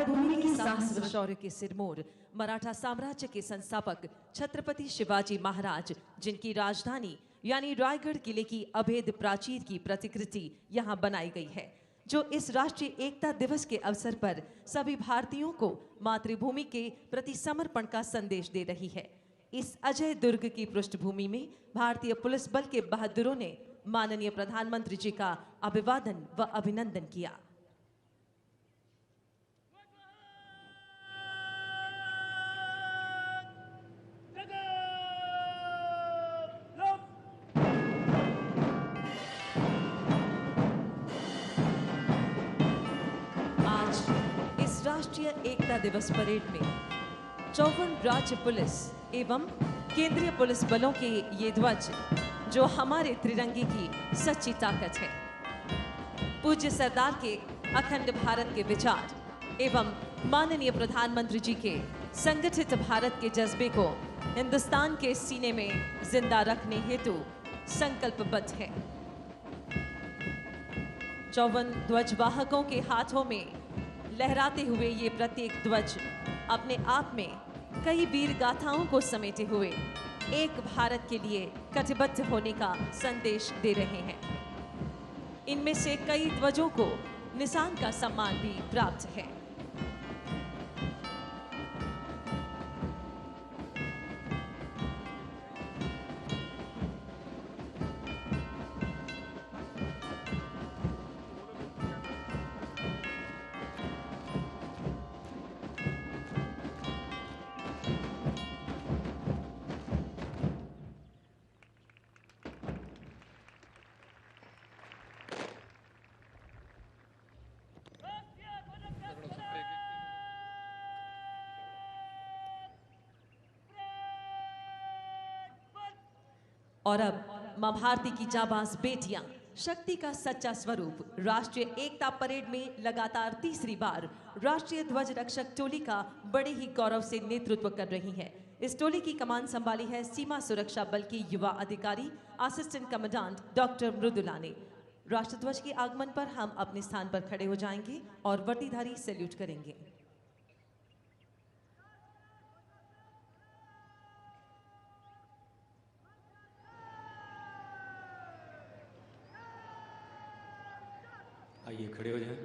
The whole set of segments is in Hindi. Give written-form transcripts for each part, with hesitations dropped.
भारत भूमि की साहस व शौर्य के सिरमौर मराठा साम्राज्य के संस्थापक छत्रपति शिवाजी महाराज, जिनकी राजधानी यानी रायगढ़ किले की अभेद प्राचीर की प्रतिकृति यहाँ बनाई गई है, जो इस राष्ट्रीय एकता दिवस के अवसर पर सभी भारतीयों को मातृभूमि के प्रति समर्पण का संदेश दे रही है। इस अजय दुर्ग की पृष्ठभूमि में भारतीय पुलिस बल के बहादुरों ने माननीय प्रधानमंत्री जी का अभिवादन व अभिनंदन किया। राष्ट्रीय एकता दिवस परेड में 54 राज्य पुलिस एवं केंद्रीय पुलिस बलों के ये ध्वज, जो हमारे त्रिरंगे की सच्ची ताकत है, पूज्य सरदार के अखंड भारत के विचार एवं माननीय प्रधानमंत्री जी के संगठित भारत के जज्बे को हिंदुस्तान के सीने में जिंदा रखने हेतु संकल्पबद्ध है। 54 ध्वजवाहकों के हाथों में लहराते हुए ये प्रत्येक ध्वज अपने आप में कई वीर गाथाओं को समेटे हुए एक भारत के लिए कटिबद्ध होने का संदेश दे रहे हैं। इनमें से कई ध्वजों को निशान का सम्मान भी प्राप्त है। और अब मां भारती की जाबाज बेटियां, शक्ति का सच्चा स्वरूप, राष्ट्रीय एकता परेड में लगातार तीसरी बार राष्ट्रीय ध्वज रक्षक टोली का बड़े ही गौरव से नेतृत्व कर रही है। इस टोली की कमान संभाली है सीमा सुरक्षा बल की युवा अधिकारी असिस्टेंट कमांडेंट डॉक्टर मृदुला ने। राष्ट्रध्वज के आगमन पर हम अपने स्थान पर खड़े हो जाएंगे और वर्दीधारी सैल्यूट करेंगे। आइए खड़े हो जाएं।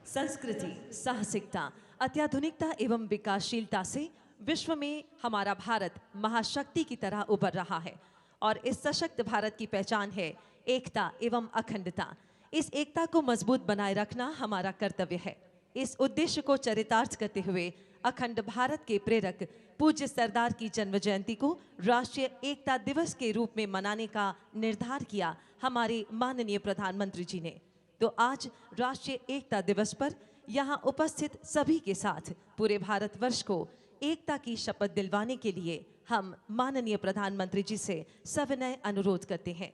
संस्कृति, साहसिकता, अत्याधुनिकता एवं विकासशीलता से विश्व में हमारा भारत महाशक्ति की तरह उभर रहा है और इस सशक्त भारत की पहचान है एकता एवं अखंडता। इस एकता को मजबूत बनाए रखना हमारा कर्तव्य है। इस उद्देश्य को चरितार्थ करते हुए अखंड भारत के प्रेरक पूज्य सरदार की जन्म जयंती को राष्ट्रीय एकता दिवस के रूप में मनाने का निर्धार किया हमारे माननीय प्रधानमंत्री जी ने। तो आज राष्ट्रीय एकता दिवस पर यहाँ उपस्थित सभी के साथ पूरे भारतवर्ष को एकता की शपथ दिलवाने के लिए हम माननीय प्रधानमंत्री जी से सविनय अनुरोध करते हैं।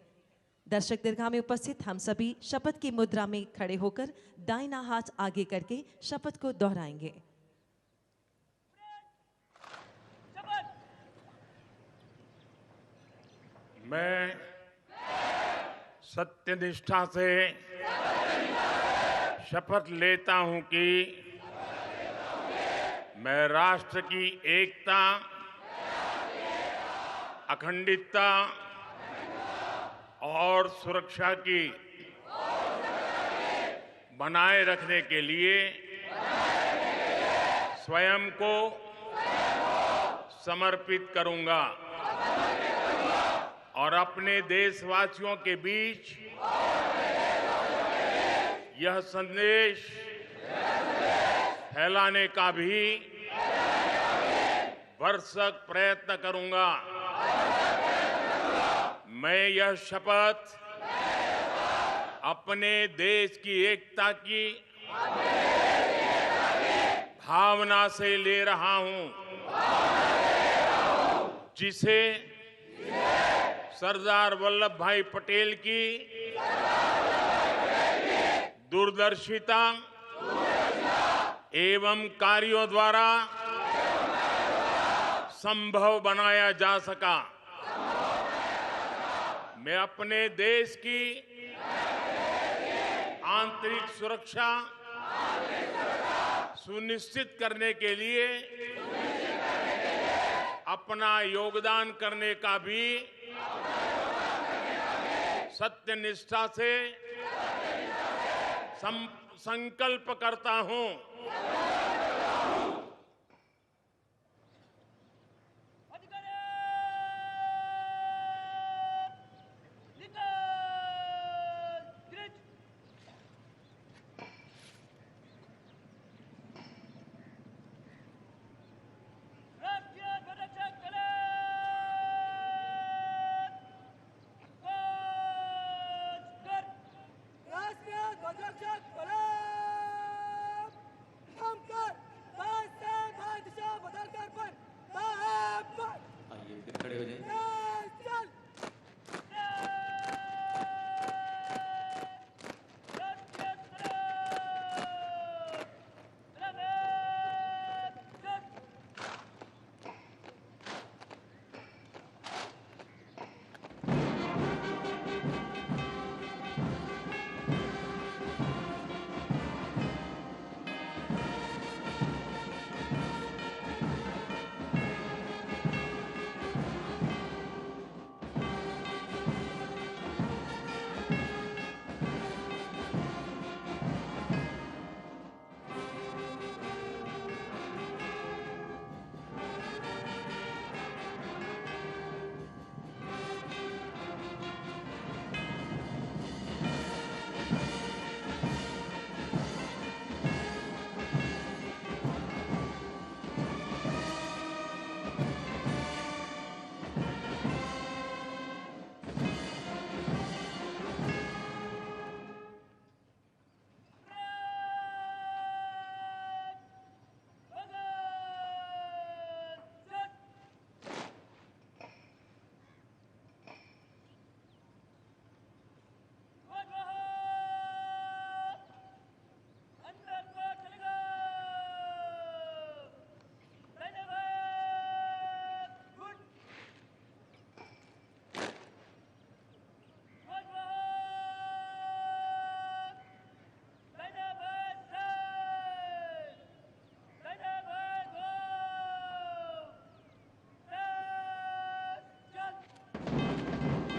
दर्शक दीर्घा में उपस्थित हम सभी शपथ की मुद्रा में खड़े होकर दाहिना हाथ आगे करके शपथ को दोहराएंगे। मैं सत्यनिष्ठा से शपथ लेता हूं कि मैं राष्ट्र की एकता, अखंडता और सुरक्षा की बनाए रखने के लिए स्वयं को समर्पित करूंगा और अपने देशवासियों के बीच यह संदेश फैलाने का भी भरसक प्रयत्न करूंगा। मैं यह शपथ अपने देश की एकता की भावना से ले रहा हूं, जिसे सरदार वल्लभ भाई पटेल की दूरदर्शिता एवं कार्यों द्वारा संभव बनाया जा सका। मैं अपने देश की आंतरिक सुरक्षा सुनिश्चित करने के लिए अपना योगदान करने का भी सत्यनिष्ठा से संकल्प करता हूं।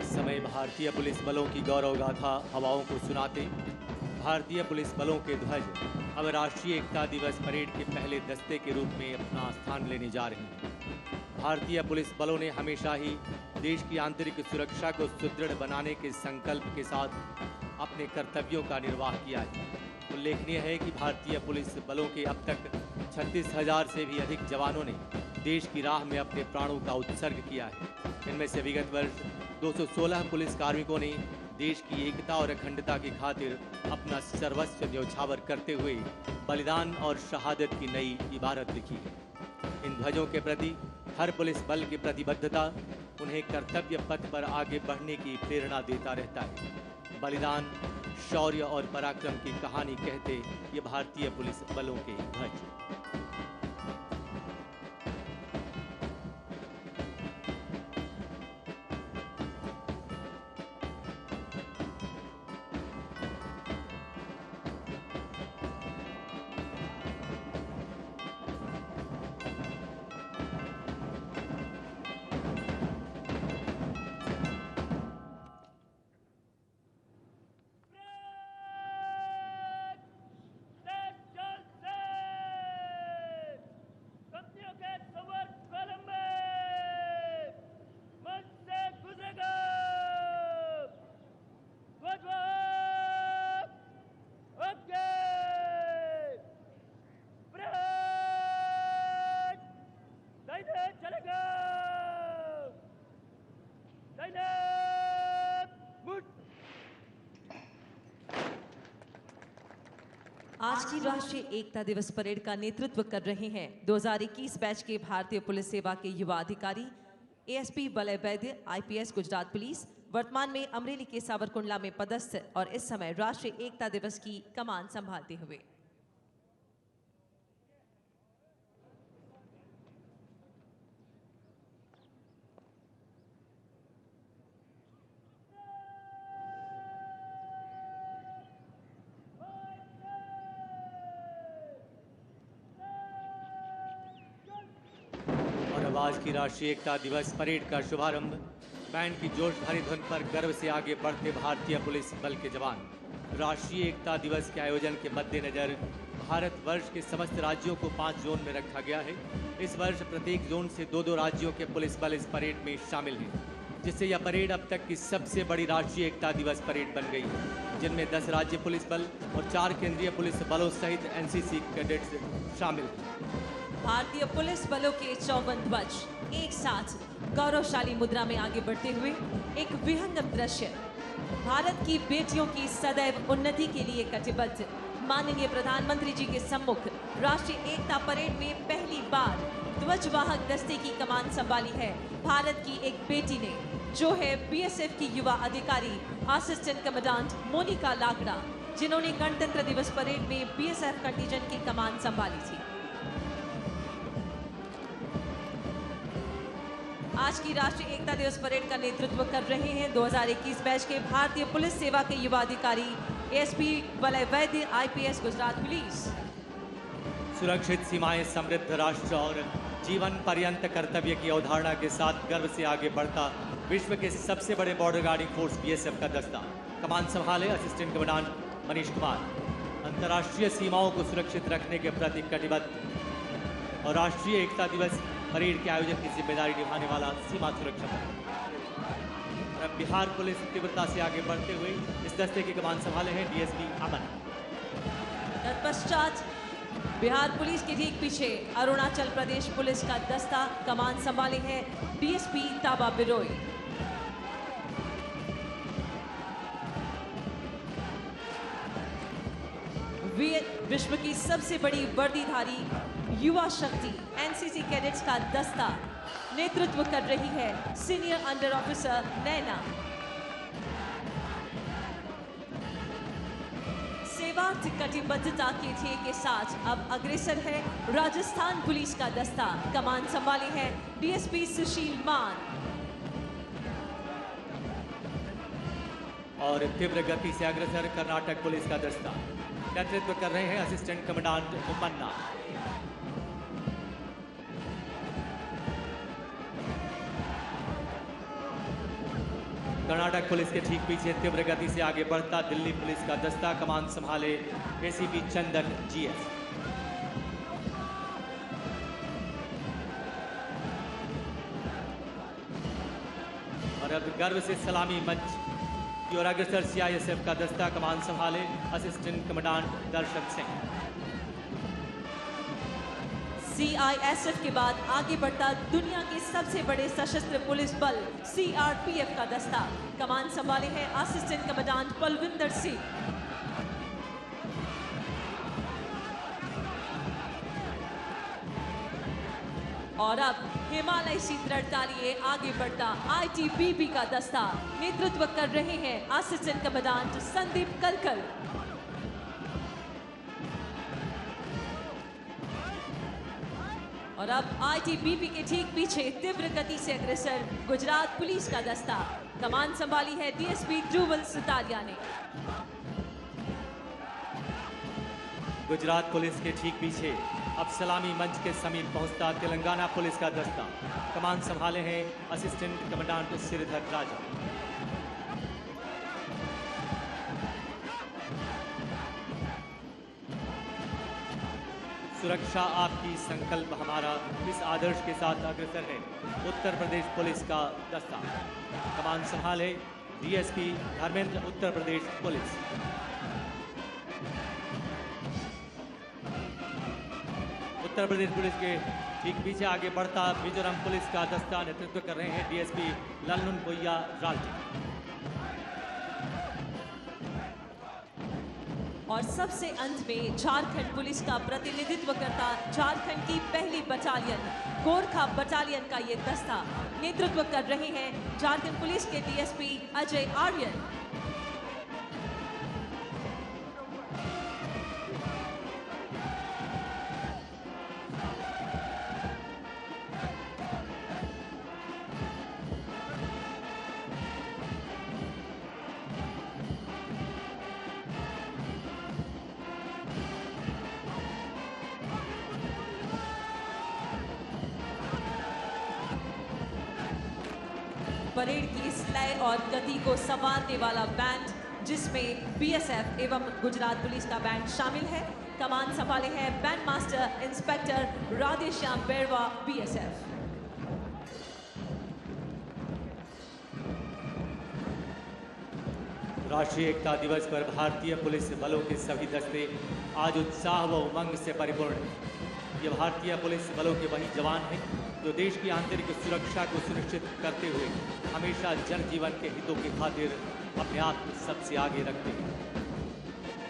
समय भारतीय पुलिस बलों की गौरव गाथा हवाओं को सुनाते भारतीय पुलिस बलों के ध्वज अब राष्ट्रीय एकता दिवस परेड के पहले दस्ते के रूप में अपना स्थान लेने जा रहे हैं। भारतीय पुलिस बलों ने हमेशा ही देश की आंतरिक सुरक्षा को सुदृढ़ बनाने के संकल्प के साथ अपने कर्तव्यों का निर्वाह किया है। उल्लेखनीय है कि भारतीय पुलिस बलों के अब तक 36,000 से भी अधिक जवानों ने देश की राह में अपने प्राणों का उत्सर्ग किया है। इनमें से विगत वर्ष 216 पुलिस कार्मिकों ने देश की एकता और अखंडता की खातिर अपना सर्वस्व न्यौछावर करते हुए बलिदान और शहादत की नई इबारत लिखी है। इन ध्वजों के प्रति हर पुलिस बल की प्रतिबद्धता उन्हें कर्तव्य पथ पर आगे बढ़ने की प्रेरणा देता रहता है। बलिदान, शौर्य और पराक्रम की कहानी कहते ये भारतीय पुलिस बलों के ध्वज। आज की राष्ट्रीय एकता दिवस परेड का नेतृत्व कर रहे हैं 2021 बैच के भारतीय पुलिस सेवा के युवा अधिकारी एएसपी वलय वैद्य, आईपीएस गुजरात पुलिस, वर्तमान में अमरेली के सावरकुंडला में पदस्थ और इस समय राष्ट्रीय एकता दिवस की कमान संभालते हुए। आज की राष्ट्रीय एकता दिवस परेड का शुभारंभ बैंड की जोश भरी धुन पर गर्व से आगे बढ़ते भारतीय पुलिस बल के जवान। राष्ट्रीय एकता दिवस के आयोजन के मद्देनजर भारत वर्ष के समस्त राज्यों को 5 जोन में रखा गया है। इस वर्ष प्रत्येक जोन से 2-2 राज्यों के पुलिस बल इस परेड में शामिल हैं, जिससे यह परेड अब तक की सबसे बड़ी राष्ट्रीय एकता दिवस परेड बन गई है, जिनमें 10 राज्य पुलिस बल और 4 केंद्रीय पुलिस बलों सहित एनसीसी कैडेट्स शामिल हैं। भारतीय पुलिस बलों के 54 ध्वज एक साथ गौरवशाली मुद्रा में आगे बढ़ते हुए एक विहंगम दृश्य। भारत की बेटियों की सदैव उन्नति के लिए कटिबद्ध माननीय प्रधानमंत्री जी के सम्मुख राष्ट्रीय एकता परेड में पहली बार ध्वजवाहक दस्ते की कमान संभाली है भारत की एक बेटी ने, जो है बीएसएफ की युवा अधिकारी असिस्टेंट कमांडेंट मोनिका लाकड़ा, जिन्होंने गणतंत्र दिवस परेड में बीएसएफ कंटीजेंट की कमान संभाली थी। आज की राष्ट्रीय एकता दिवस परेड का नेतृत्व कर रहे हैं 2021 बैच के भारतीय पुलिस सेवा के युवा अधिकारी एएसपी वलय वैद्य, आईपीएस गुजरात पुलिस। सुरक्षित सीमाएं, समृद्ध राष्ट्र और जीवन पर्यंत कर्तव्य की अवधारणा के साथ गर्व से आगे बढ़ता विश्व के सबसे बड़े बॉर्डर गार्डिंग फोर्स बीएसएफ का दस्ता। कमान संभाले असिस्टेंट कमांडेंट मनीष कुमार। अंतर्राष्ट्रीय सीमाओं को सुरक्षित रखने के प्रति कटिबद्ध और राष्ट्रीय एकता दिवस परेड के आयोजन की जिम्मेदारी निभाने वाला सीमा सुरक्षा बल। बिहार पुलिस तीव्रता से आगे बढ़ते हुए इस दस्ते की कमान संभाले हैं डीएसपी अमन। तत्पश्चात बिहार पुलिस के ठीक पीछे अरुणाचल प्रदेश पुलिस का दस्ता कमान संभाले हैं डीएसपी ताबा बिरोई। विश्व की सबसे बड़ी वर्दीधारी युवा शक्ति एनसीसी कैडेट्स का दस्ता नेतृत्व कर रही है सीनियर अंडर ऑफिसर नैना। सेवार्थ कटिबद्धता के ध्येय के साथ अब अग्रसर है राजस्थान पुलिस का दस्ता। कमान संभाली है डीएसपी सुशील मान। और तीव्र गति से अग्रसर कर्नाटक पुलिस का दस्ता नेतृत्व कर रहे हैं असिस्टेंट कमांडेंट मन्ना। कर्नाटक पुलिस के ठीक पीछे तीव्र गति से आगे बढ़ता दिल्ली पुलिस का दस्ता। कमान संभाले एसीपी चंदन जीएस। और अब गर्व से सलामी मंच की ओर अग्रसर सीआईएसएफ का दस्ता। कमान संभाले असिस्टेंट कमांडेंट दर्शन सिंह। CISF के बाद आगे बढ़ता दुनिया के सबसे बड़े सशस्त्र पुलिस बल CRPF का दस्ता। कमान संभाले हैं असिस्टेंट कमांडेंट पलविंदर सिंह। और अब हिमालय से दृढ़ता लिए आगे बढ़ता ITBP का दस्ता। नेतृत्व कर रहे हैं असिस्टेंट कमांडेंट संदीप कलकल। और अब ITBP के ठीक पीछे तीव्र गति से अग्रसर गुजरात पुलिस का दस्ता। कमान संभाली है DSP ध्रुवल सुतारिया ने। गुजरात पुलिस के ठीक पीछे अब सलामी मंच के समीप पहुंचता तेलंगाना पुलिस का दस्ता। कमान संभाले हैं असिस्टेंट कमांडेंट श्रीधर राजा। सुरक्षा आपकी संकल्प हमारा, इस आदर्श के साथ अग्रसर है उत्तर प्रदेश पुलिस का दस्ता। कमान संभाले DSP Dharmendra, Uttar Pradesh police. Uttar Pradesh police के ठीक पीछे आगे बढ़ता मिजोरम पुलिस का दस्ता। नेतृत्व कर रहे हैं DSP लल्नुन बोया राल्टी। और सबसे अंत में झारखंड पुलिस का प्रतिनिधित्व करता झारखंड की पहली बटालियन गोरखा बटालियन का ये दस्ता। नेतृत्व कर रहे हैं झारखंड पुलिस के DSP अजय आर्यन। परेड की इस लय और गति को संवारने वाला बैंड, जिसमें BSF एवं गुजरात पुलिस का बैंड शामिल है। कमान संभाले हैं बैंड मास्टर इंस्पेक्टर राधेश्याम बेरवा BSF। राष्ट्रीय एकता दिवस पर भारतीय पुलिस बलों के सभी दस्ते आज उत्साह व उमंग से परिपूर्ण हैं। ये भारतीय पुलिस बलों के वही जवान हैं जो देश की आंतरिक सुरक्षा को सुनिश्चित करते हुए हमेशा जनजीवन के हितों की खातिर अपने आप को सबसे आगे रखते हैं।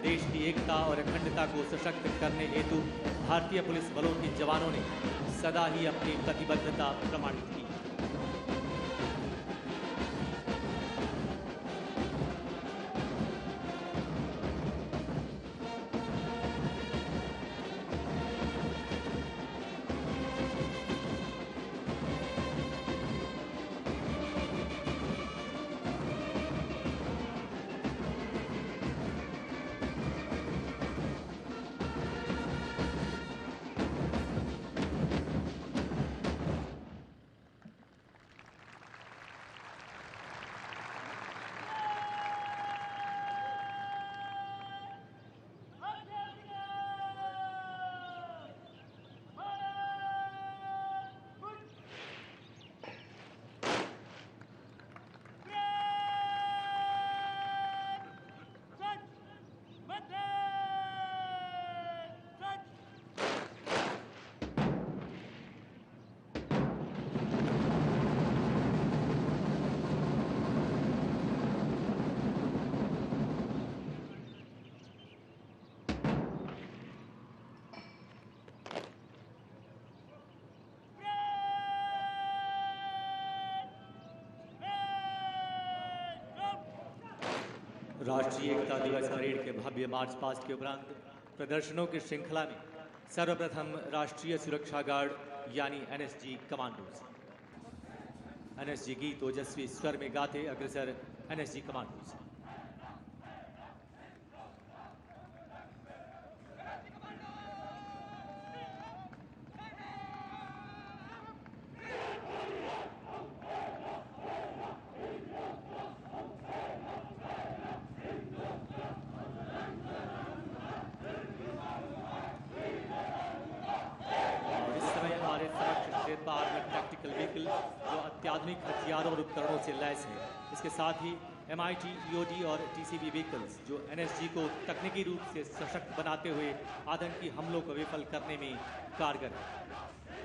देश की एकता और अखंडता को सशक्त करने हेतु भारतीय पुलिस बलों के जवानों ने सदा ही अपनी प्रतिबद्धता प्रमाणित की। राष्ट्रीय एकता दिवस परेड के भव्य मार्च पास्ट के उपरांत प्रदर्शनों की श्रृंखला में सर्वप्रथम राष्ट्रीय सुरक्षा गार्ड यानी NSG कमांडोज। NSG गीत ओजस्वी स्वर में गाते अग्रसर NSG कमांडोज। टैक्टिकल व्हीकल जो अत्याधुनिक हथियारों और उपकरणों से लैस है, इसके साथ ही MIT, EOD और TCB व्हीकल्स जो NSG को तकनीकी रूप से सशक्त बनाते हुए आतंकी हमलों को विफल करने में कारगर है।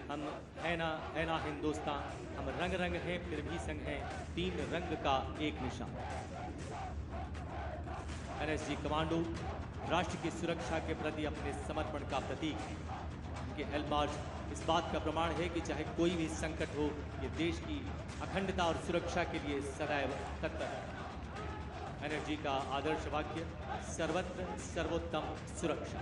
हम है ना हिंदुस्तान, हम रंग रंग हैं फिर भी संग हैं, 3 रंग का एक निशान। NSG कमांडो राष्ट्र की सुरक्षा के प्रति अपने समर्पण का प्रतीक है। उनके हेलमार्च इस बात का प्रमाण है कि चाहे कोई भी संकट हो, ये देश की अखंडता और सुरक्षा के लिए सदैव तत्पर है। NSG का आदर्श वाक्य सर्वत्र सर्वोत्तम सुरक्षा।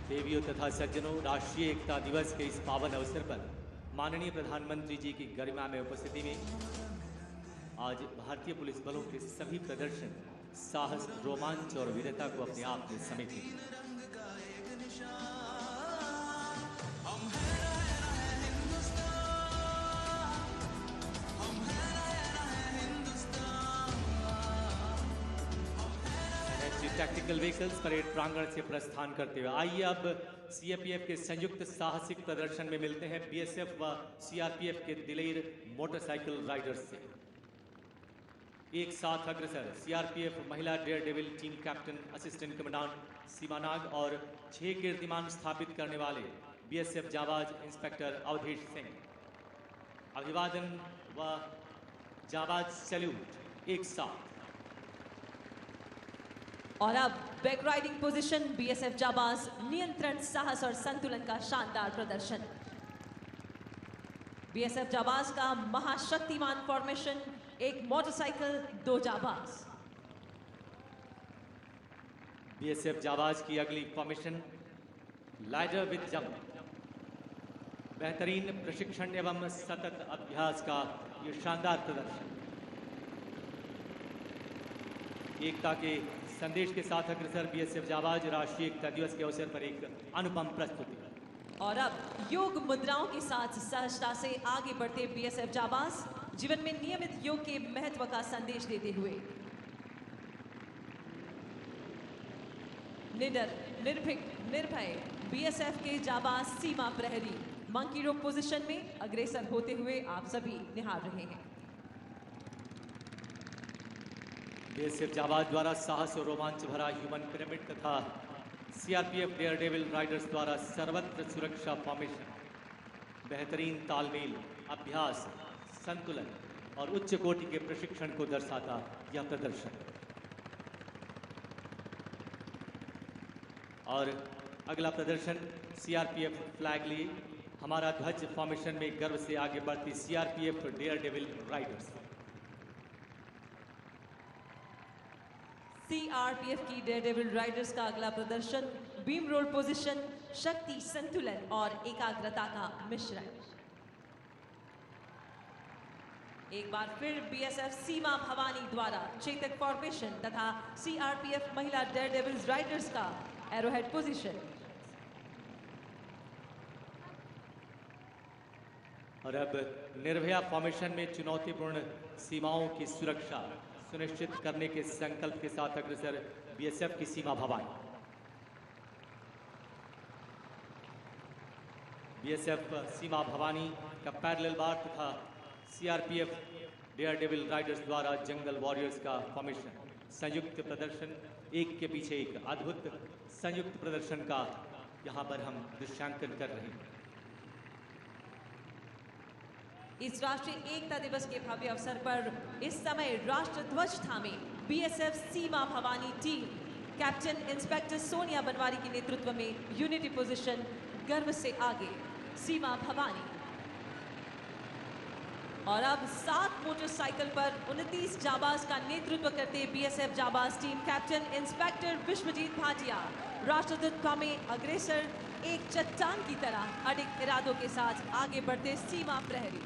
देवियों तथा सज्जनों, राष्ट्रीय एकता दिवस के इस पावन अवसर पर माननीय प्रधानमंत्री जी की गरिमा में उपस्थिति में आज भारतीय पुलिस बलों के सभी प्रदर्शन साहस, रोमांच और वीरता को अपने आप में समेटे। टैक्टिकल व्हीकल्स परेड प्रांगण से प्रस्थान करते हुए आइए अब CAPF के संयुक्त साहसिक प्रदर्शन में मिलते हैं BSF व CRPF के दिलेर मोटरसाइकिल राइडर्स से। एक साथ अग्रसर CRPF महिला dare devil team captain assistant commandant Seema Nag और 6 कीर्तिमान स्थापित करने वाले BSF जाबाज इंस्पेक्टर अवधेश सिंह। अभिवादन व जाबाज सैल्यूट एक साथ। और अब बैक राइडिंग पोजीशन BSF जाबाज, नियंत्रण, साहस और संतुलन का शानदार प्रदर्शन। BSF जाबाज का महाशक्तिमान फॉर्मेशन, एक मोटरसाइकिल, 2 जाबाज। BSF जाबाज की अगली फॉर्मेशन लाइडर विद जंप। बेहतरीन प्रशिक्षण एवं सतत अभ्यास का ये शानदार प्रदर्शन। एकता के संदेश के साथ अग्रसर BSF जाबाज राष्ट्रीय एकता दिवस के अवसर पर एक अनुपम प्रस्तुति। और अब योग मुद्राओं के साथ सहजता से आगे बढ़ते BSF जाबाज, जीवन में नियमित योग के महत्व का संदेश देते हुए निडर, निर्भीक, निर्भय BSF के जाबाज सीमा प्रहरी मंकी रोप पोजीशन में अग्रसर होते हुए आप सभी निहार रहे हैं। BSF जाबाज द्वारा साहस और रोमांच भरा ह्यूमन पिरामिड तथा CRPF डेयर डेविल राइडर्स द्वारा सर्वत्र सुरक्षा फॉर्मेशन, बेहतरीन तालमेल, अभ्यास, संतुलन और उच्च कोटि के प्रशिक्षण को दर्शाता यह प्रदर्शन। और अगला प्रदर्शन CRPF फ्लैग लिए हमारा ध्वज फॉर्मेशन में गर्व से आगे बढ़ती CRPF dare devil riders. CRPF की डेयरडेविल राइडर्स का अगला प्रदर्शन बीम रोल पोजीशन, शक्ति, संतुलन और एकाग्रता का मिश्रण। एक बार फिर BSF सीमा भवानी द्वारा चेतक फॉर्मेशन तथा CRPF महिला डेयरडेविल राइडर्स का एरोहेड पोजीशन। और अब निर्भया फॉर्मेशन में चुनौतीपूर्ण सीमाओं की सुरक्षा सुनिश्चित करने के संकल्प के साथ अग्रसर BSF की सीमा भवानी। BSF सीमा भवानी का पैरेलल बार तथा CRPF डेयर डेविल राइडर्स द्वारा जंगल वॉरियर्स का फॉर्मेशन, संयुक्त प्रदर्शन, एक के पीछे एक अद्भुत संयुक्त प्रदर्शन का यहाँ पर हम दृश्यांकन कर रहे हैं। इस राष्ट्रीय एकता दिवस के भव्य अवसर पर इस समय राष्ट्र ध्वज थामे BSF Seema Bhawani team captain inspector Sonia Banwari के नेतृत्व में यूनिटी पोजीशन, गर्व से आगे सीमा भवानी। और अब 7 मोटरसाइकिल पर 29 जाबाज का नेतृत्व करते BSF जाबाज team captain inspector Vishwajeet Bhatia, राष्ट्रध्वज थामे अग्रसर, एक चट्टान की तरह अडिग इरादों के साथ आगे बढ़ते सीमा प्रहरी।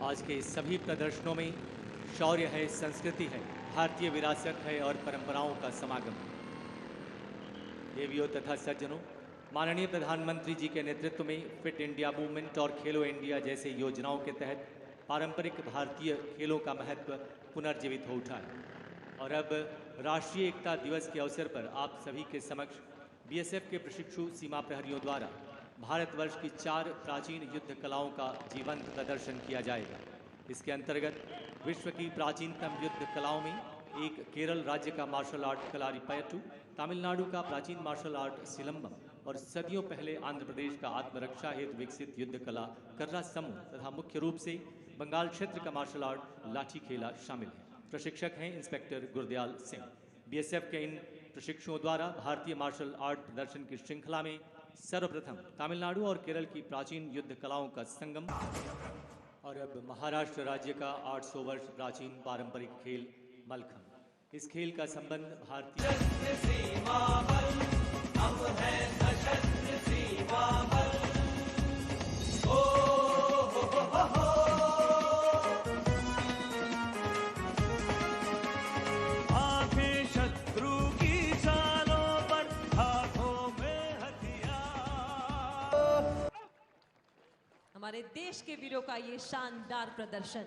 आज के सभी प्रदर्शनों में शौर्य है, संस्कृति है, भारतीय विरासत है और परंपराओं का समागम। देवियों तथा सज्जनों, माननीय प्रधानमंत्री जी के नेतृत्व में फिट इंडिया मूवमेंट और खेलो इंडिया जैसे योजनाओं के तहत पारंपरिक भारतीय खेलों का महत्व पुनर्जीवित हो उठा है। और अब राष्ट्रीय एकता दिवस के अवसर पर आप सभी के समक्ष बीएसएफ के प्रशिक्षु सीमा प्रहरियों द्वारा भारतवर्ष की 4 प्राचीन युद्ध कलाओं का जीवंत प्रदर्शन किया जाएगा। इसके अंतर्गत विश्व की प्राचीनतम युद्ध कलाओं में एक केरल राज्य का मार्शल आर्ट कलारिपयट्टू, तमिलनाडु का प्राचीन मार्शल आर्ट सिलंबम और सदियों पहले आंध्र प्रदेश का आत्मरक्षा हेतु विकसित युद्ध कला कर्रा समूह तथा मुख्य रूप से बंगाल क्षेत्र का मार्शल आर्ट लाठी खेला शामिल है। प्रशिक्षक हैं इंस्पेक्टर गुरदयाल सिंह। बीएसएफ के इन प्रशिक्षुओं द्वारा भारतीय मार्शल आर्ट प्रदर्शन की श्रृंखला में सर्वप्रथम तमिलनाडु और केरल की प्राचीन युद्ध कलाओं का संगम और अब महाराष्ट्र राज्य का 800 वर्ष प्राचीन पारंपरिक खेल मलखम। इस खेल का संबंध हमारे देश के वीरों का ये शानदार प्रदर्शन,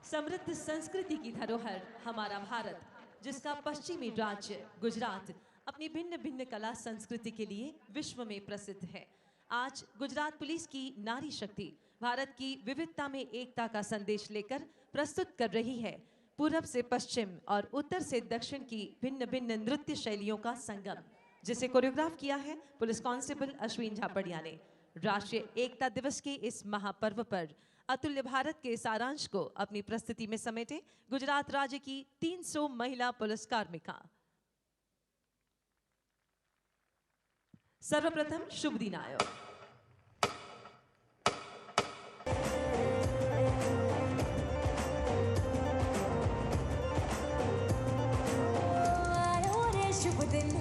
समृद्ध संस्कृति की धरोहर हमारा भारत, जिसका पश्चिमी राज्य गुजरात अपनी भिन्न भिन्न कला संस्कृति के लिए विश्व में प्रसिद्ध है। आज गुजरात पुलिस की नारी शक्ति भारत की विविधता में एकता का संदेश लेकर प्रस्तुत कर रही है पूरब से पश्चिम और उत्तर से दक्षिण की भिन्न भिन्न नृत्य शैलियों का संगम, जिसे कोरियोग्राफ किया है पुलिस कांस्टेबल अश्विन झापड़िया ने। राष्ट्रीय एकता दिवस के इस महापर्व पर अतुल्य भारत के सारांश को अपनी प्रस्तुति में समेटे गुजरात राज्य की 300 महिला पुलिस कार्मिका। सर्वप्रथम शुभ दिन आयो। शुभ दिन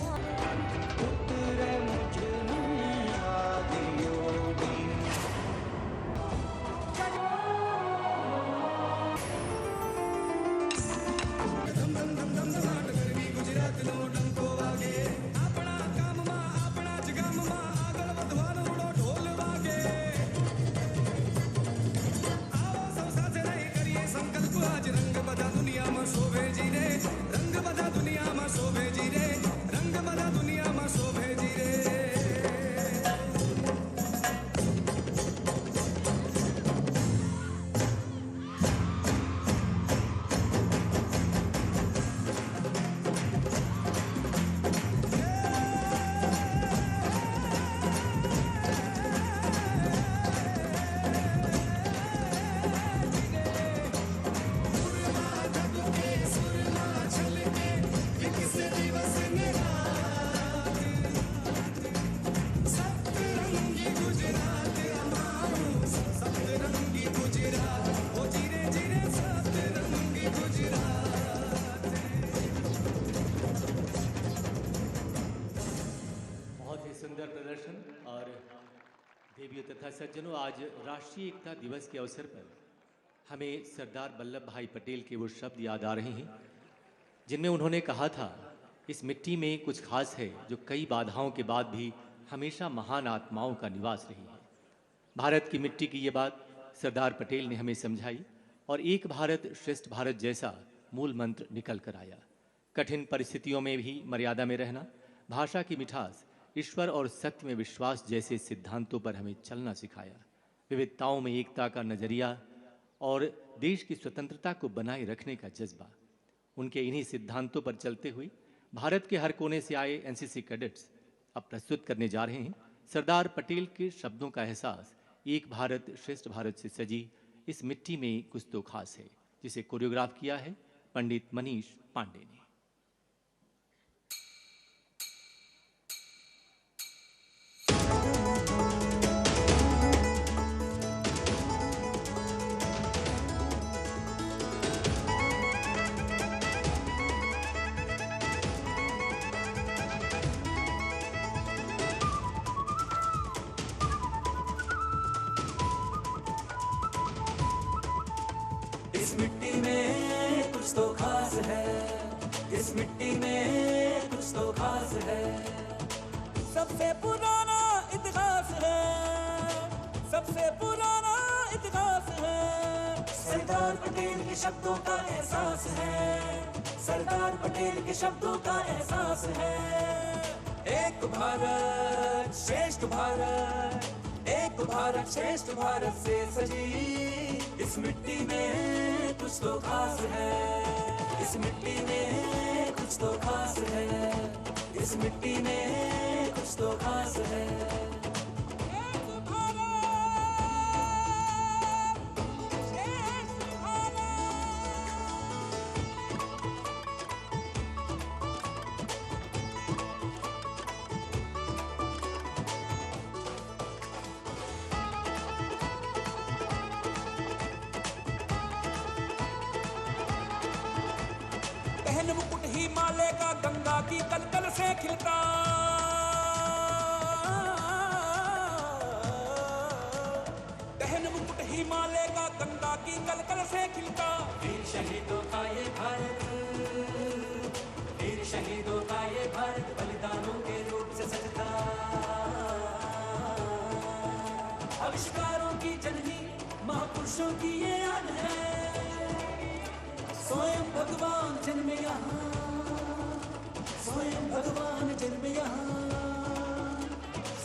देवियों तथा सज्जनों, आज राष्ट्रीय एकता दिवस के अवसर पर हमें सरदार वल्लभ भाई पटेल के वो शब्द याद आ रहे हैं जिनमें उन्होंने कहा था, इस मिट्टी में कुछ खास है जो कई बाधाओं के बाद भी हमेशा महान आत्माओं का निवास रही है। भारत की मिट्टी की ये बात सरदार पटेल ने हमें समझाई और एक भारत श्रेष्ठ भारत जैसा मूल मंत्र निकल कर आया। कठिन परिस्थितियों में भी मर्यादा में रहना, भाषा की मिठास, ईश्वर और सत्य में विश्वास जैसे सिद्धांतों पर हमें चलना सिखाया। विविधताओं में एकता का नजरिया और देश की स्वतंत्रता को बनाए रखने का जज्बा। उनके इन्हीं सिद्धांतों पर चलते हुए भारत के हर कोने से आए एनसीसी कैडेट्स अब प्रस्तुत करने जा रहे हैं सरदार पटेल के शब्दों का एहसास। एक भारत श्रेष्ठ भारत से सजी इस मिट्टी में कुछ तो खास है, जिसे कोरियोग्राफ किया है पंडित मनीष पांडे ने। इस मिट्टी में कुछ तो खास है, इस मिट्टी में कुछ तो खास है। सबसे पुराना इतिहास है, सबसे पुराना इतिहास है। सरदार पटेल के शब्दों का एहसास है, सरदार पटेल के शब्दों का एहसास है। एक भारत श्रेष्ठ भारत, एक भारत श्रेष्ठ भारत से सजी इस मिट्टी में कुछ तो खास है। इस मिट्टी में कुछ तो खास है। इस मिट्टी में कुछ तो खास है। पहन मुकुट हिमालय का गंगा की कलकल से खिलता, पहन मुकुट हिमालय का गंगा की कलकल से खिलता। वीर शहीदों का ये भारत, वीर शहीदों का ये भारत बलिदानों के रूप से सजता। आविष्कारों की जननी महापुरुषों की ये याद है। स्वयं भगवान जन्मे यहाँ, स्वयं भगवान जन्मे यहाँ,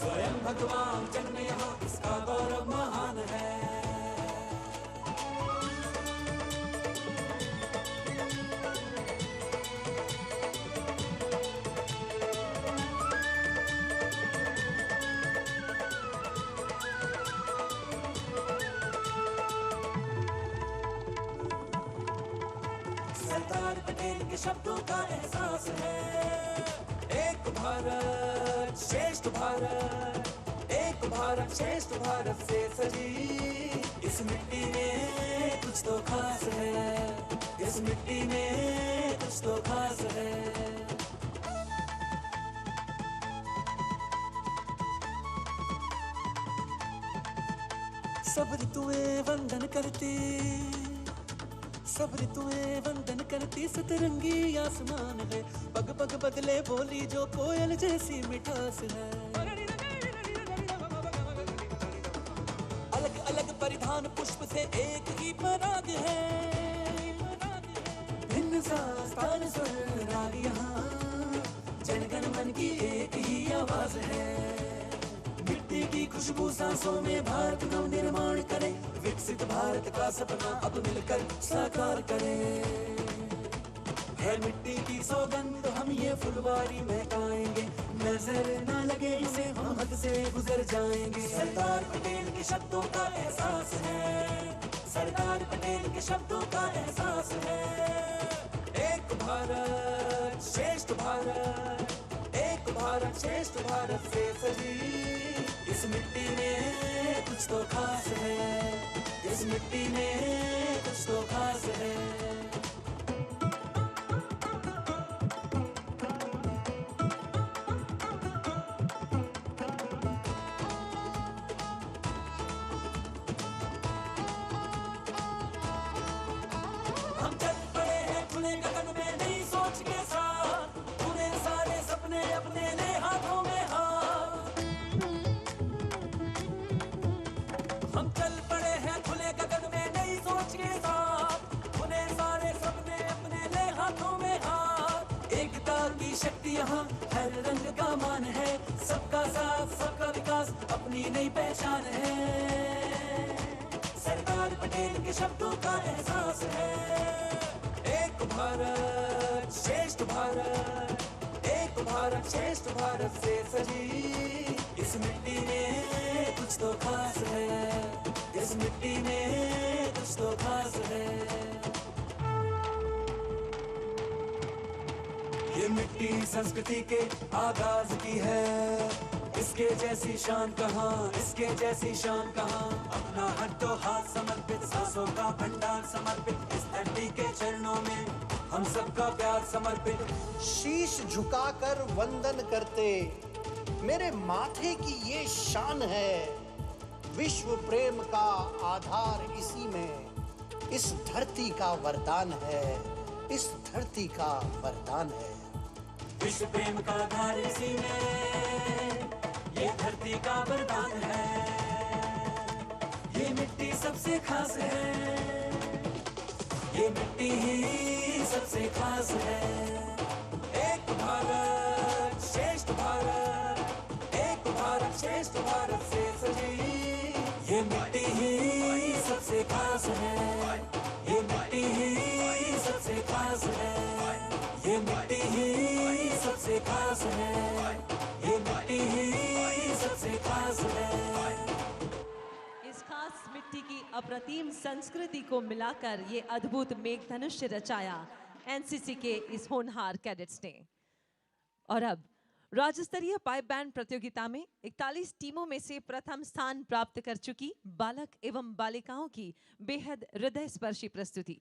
स्वयं भगवान जन्मे यहाँ, इसका गौरव महान है। सरदार पटेल के शब्दों का एहसास है। एक भारत श्रेष्ठ भारत, एक भारत श्रेष्ठ भारत से सजी इस मिट्टी में कुछ तो खास है। इस मिट्टी में कुछ तो खास है। सब ऋतुएं वंदन करती, सब ऋतुएं वंदन करती, सतरंगी आसमान है। पग पग बदले बोली जो कोयल जैसी मिठास है। अलग अलग परिधान पुष्प से एक ही पराग है। भिन्न सा स्थान स्वर राग यहाँ, जनगण मन की एक ही आवाज है। मिट्टी की खुशबू सांसों में भारत नव निर्माण करे। विकसित भारत का सपना अब मिलकर साकार करे। है मिट्टी की सौगंध हम ये फुलवारी महकाएंगे। नजर न लगे इसे हम हद से गुजर जाएंगे। सरदार पटेल के शब्दों का एहसास है। सरदार पटेल के शब्दों का एहसास है। एक भारत श्रेष्ठ भारत, एक भारत श्रेष्ठ भारत से सजी इस मिट्टी में कुछ तो खास है। इस मिट्टी में कुछ तो खास है। हम चल पड़े हैं खुले गगन में नई सोच के साथ, पूरे सारे सपने अपने ले हाथों में हाथ। हम चल पड़े हैं खुले गगन में नई सोच के साथ, पूरे सारे सपने अपने ले हाथों में हाथ। एकता की शक्ति यहाँ हर रंग का मान है। सबका साथ सबका विकास अपनी नई पहचान है। सरदार पटेल के शब्दों का एहसास है। एक भारत श्रेष्ठ भारत, एक भारत श्रेष्ठ भारत से सजी इस मिट्टी में कुछ तो खास है। इस मिट्टी में कुछ तो खास है। ये मिट्टी संस्कृति के आगाज की है। इसके जैसी शान कहाँ, इसके जैसी शान कहाँ। अपना हड्डों हाथ समर्पित, सांसों का भंडार समर्पित, इस धरती के चरणों में हम सबका प्यार समर्पित। शीश झुकाकर वंदन करते, मेरे माथे की ये शान है। विश्व प्रेम का आधार इसी में, इस धरती का वरदान है। इस धरती का वरदान है। विश्व प्रेम का आधार इसी में, ये धरती का वरदान है। ये मिट्टी सबसे खास है। ये मिट्टी ही सबसे खास है। एक भारत श्रेष्ठ भारत, एक भारत श्रेष्ठ भारत से सजी ये मिट्टी ही सबसे खास है। ये मिट्टी ही सबसे खास है। ये मिट्टी ही सबसे खास है। ये मिट्टी ही सबसे खास है। इस खास मिट्टी की अप्रतिम संस्कृति को मिलाकर ये अद्भुत मेघधनुष रचाया एनसीसी के इस होनहार कैडेट्स ने। और अब राज्य स्तरीय पाइप बैंड प्रतियोगिता में 41 टीमों में से प्रथम स्थान प्राप्त कर चुकी बालक एवं बालिकाओं की बेहद हृदय स्पर्शी प्रस्तुति।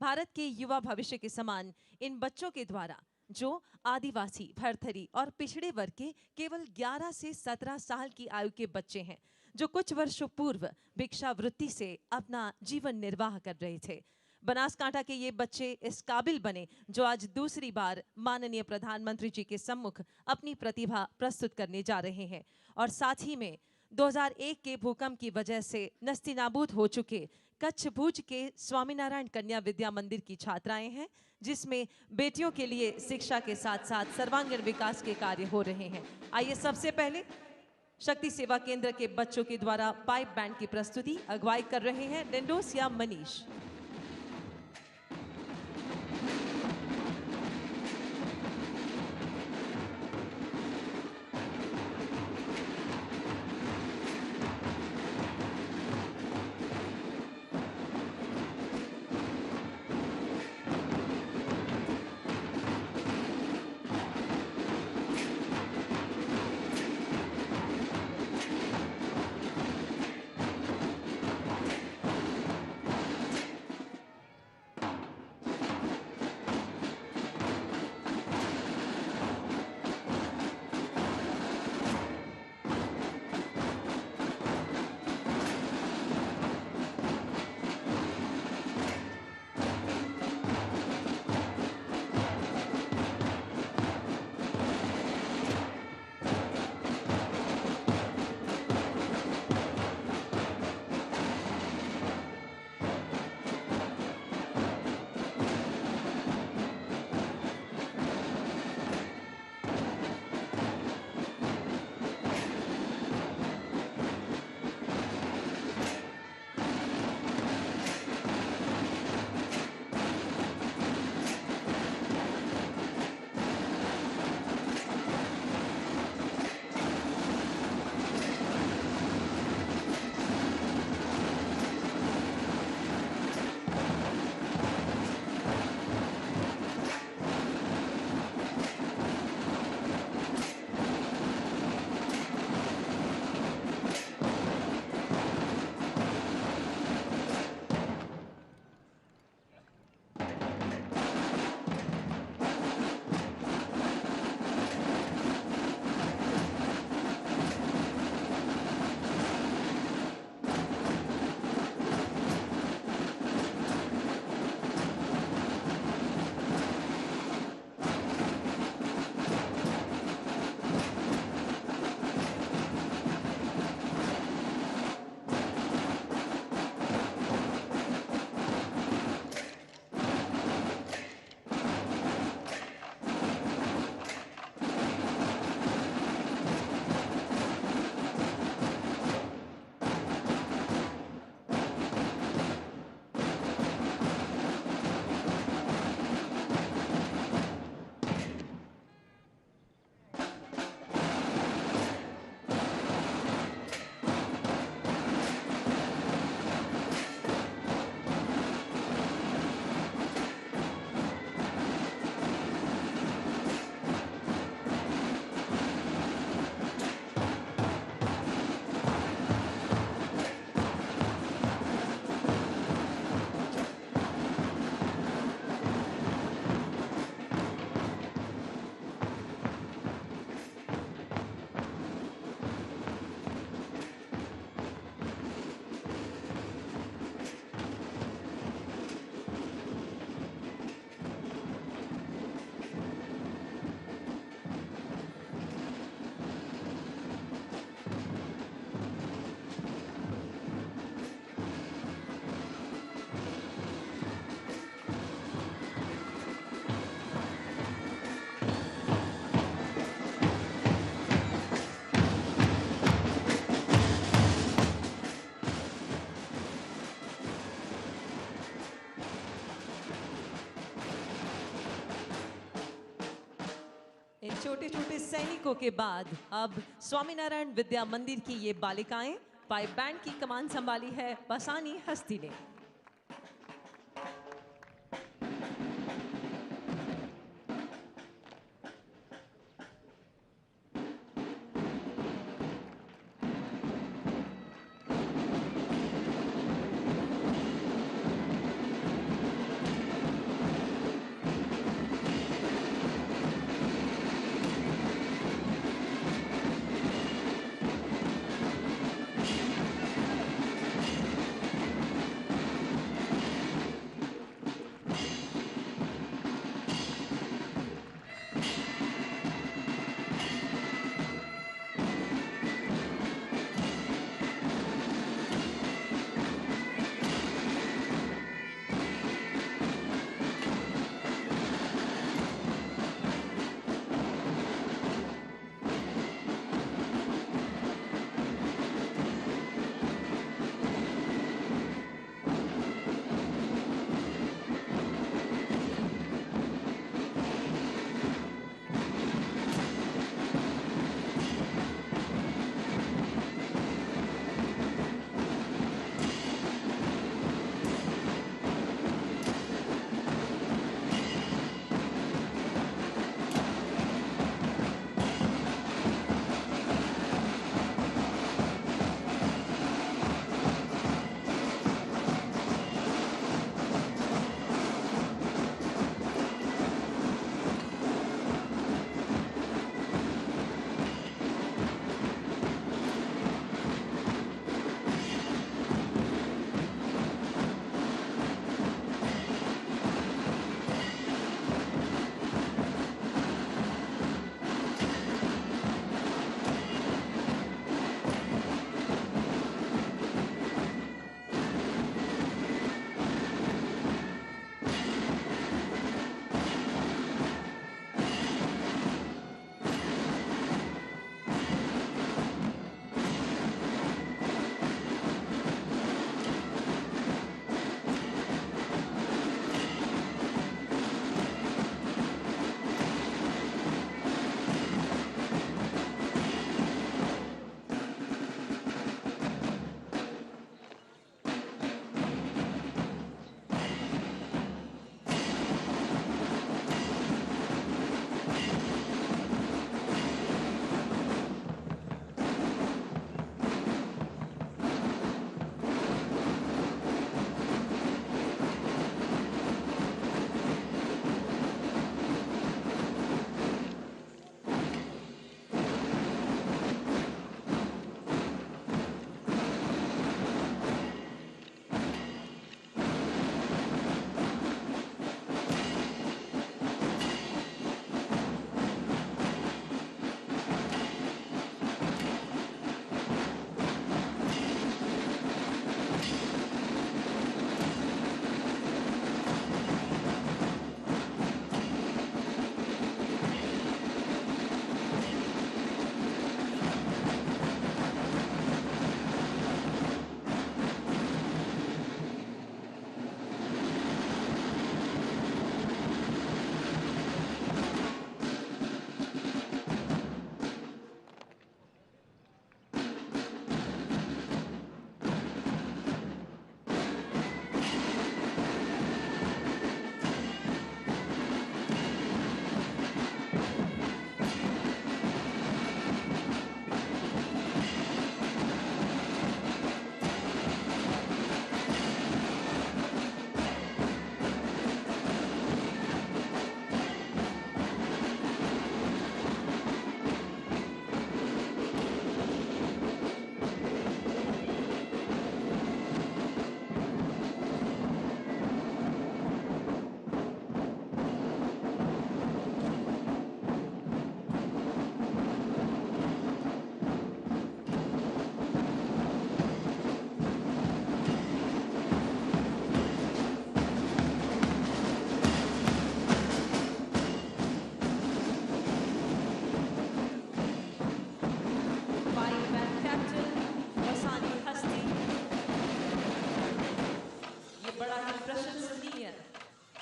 भारत के युवा भविष्य के समान इन बच्चों के द्वारा जो आदिवासी, भरथरी और पिछड़े वर्ग के केवल 11 से 17 साल की आयु के बच्चे हैं, जो कुछ वर्षों पूर्व भिक्षावृत्ति से अपना जीवन निर्वाह कर रहे थे। बनासकांठा के ये बच्चे इस काबिल बने जो आज दूसरी बार माननीय प्रधानमंत्री जी के सम्मुख अपनी प्रतिभा प्रस्तुत करने जा रहे हैं। और साथ ही में 2001 के भूकंप की वजह से नस्तिनाबूद हो चुके कच्छ भुज के स्वामीनारायण कन्या विद्या मंदिर की छात्राएं हैं, जिसमें बेटियों के लिए शिक्षा के साथ साथ सर्वांगीण विकास के कार्य हो रहे हैं। आइए सबसे पहले शक्ति सेवा केंद्र के बच्चों के द्वारा पाइप बैंड की प्रस्तुति अगुवाई कर रहे हैं डेंडोसिया मनीष। छोटे छोटे सैनिकों के बाद अब स्वामीनारायण विद्या मंदिर की ये बालिकाएं पाइप बैंड की कमान संभाली है बसानी हस्ती ने।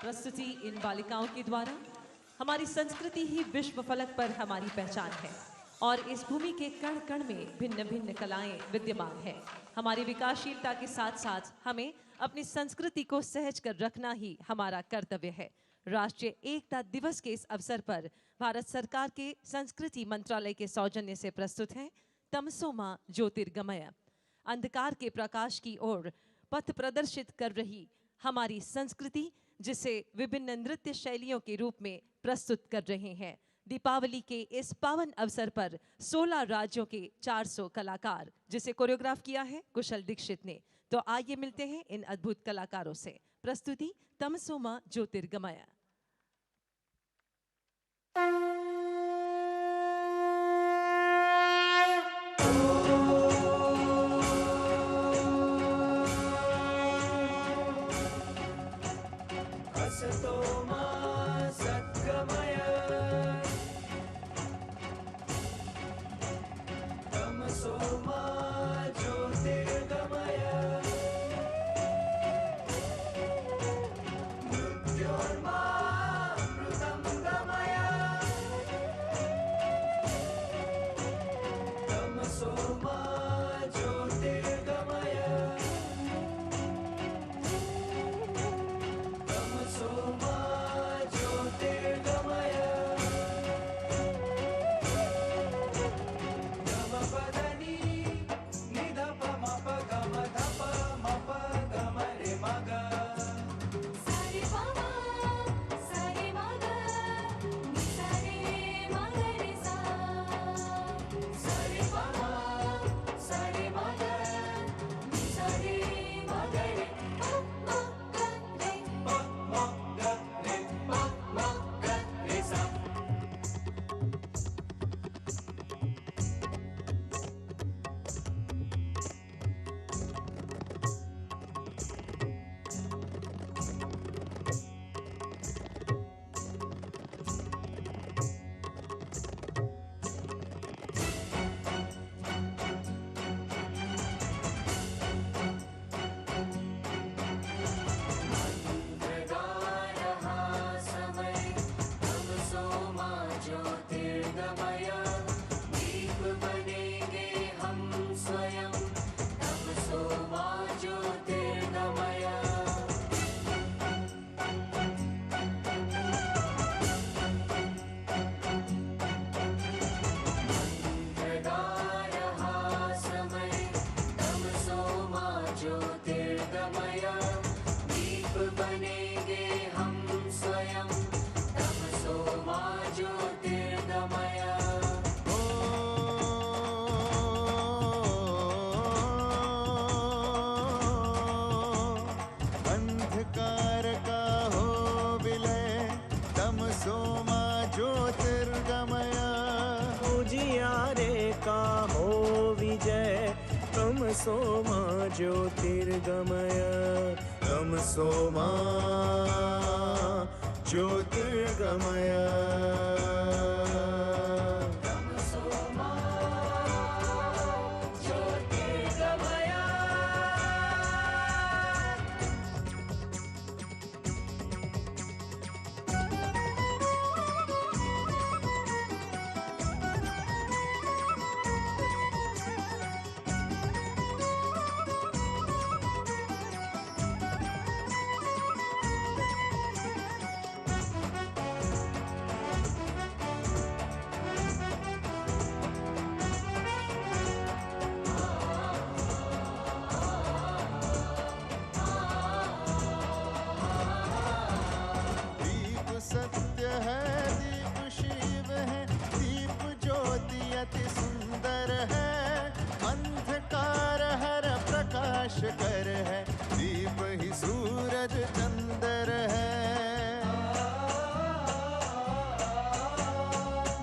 प्रस्तुति इन बालिकाओं के द्वारा हमारी संस्कृति ही विश्व फलक पर हमारी पहचान है और इस भूमि के कण कण में भिन्न भिन्न कलाएं विद्यमान हैं। हमारी विकासशीलता के साथ साथ हमें अपनी संस्कृति को सहज कर रखना ही हमारा कर्तव्य है। राष्ट्रीय एकता दिवस के इस अवसर पर भारत सरकार के संस्कृति मंत्रालय के सौजन्य से प्रस्तुत है तमसो मा ज्योतिर्गमय, अंधकार के प्रकाश की ओर पथ प्रदर्शित कर रही हमारी संस्कृति, जिसे विभिन्न नृत्य शैलियों के रूप में प्रस्तुत कर रहे हैं। दीपावली के इस पावन अवसर पर 16 राज्यों के 400 कलाकार, जिसे कोरियोग्राफ किया है कुशल दीक्षित ने। तो आइए मिलते हैं इन अद्भुत कलाकारों से। प्रस्तुति तमसो मा ज्योतिर्गमय। असतो मा सद्गमय, तमसो मा ज्योतिर्गमय, मृत्योर्मा मृतं गमय, तमसो मा ज्योतिर्गमय, तमसो मा ज्योतिर्गमय, गमपदनी निधप मप गम धप मप गम रे मग, सारे पामा सारे मग नि सारे मग रे सा, सारे पामा सारे मग नि सारे मग रे प प मग रे सा। प्रगारः समय तमसो मा ज्योतिर्गमय, दीप बनेंगे हम स्वयं तमसो मा ज्योतिर्गमय। प्रगारः समय तमसो मा ज्योतिर्गमय, दीप बनेंगे हम स्वयं तमसो मा ज्योतिर्गमय। अंधकार का हो विलय, तमसो मा ज्योतिर्गमय, उजियारे का हो विजय, तमसो मा ज्योतिर्गमय, तमसो मा ज्योतिर्गमय। तमसो मा ज्योतिर्गमय। दीप सत्य है, दीप शिव है, दीप ज्योति अति सुंदर है, अंधकार हर प्रकाश कर है, दीप ही सूरज चंदर है।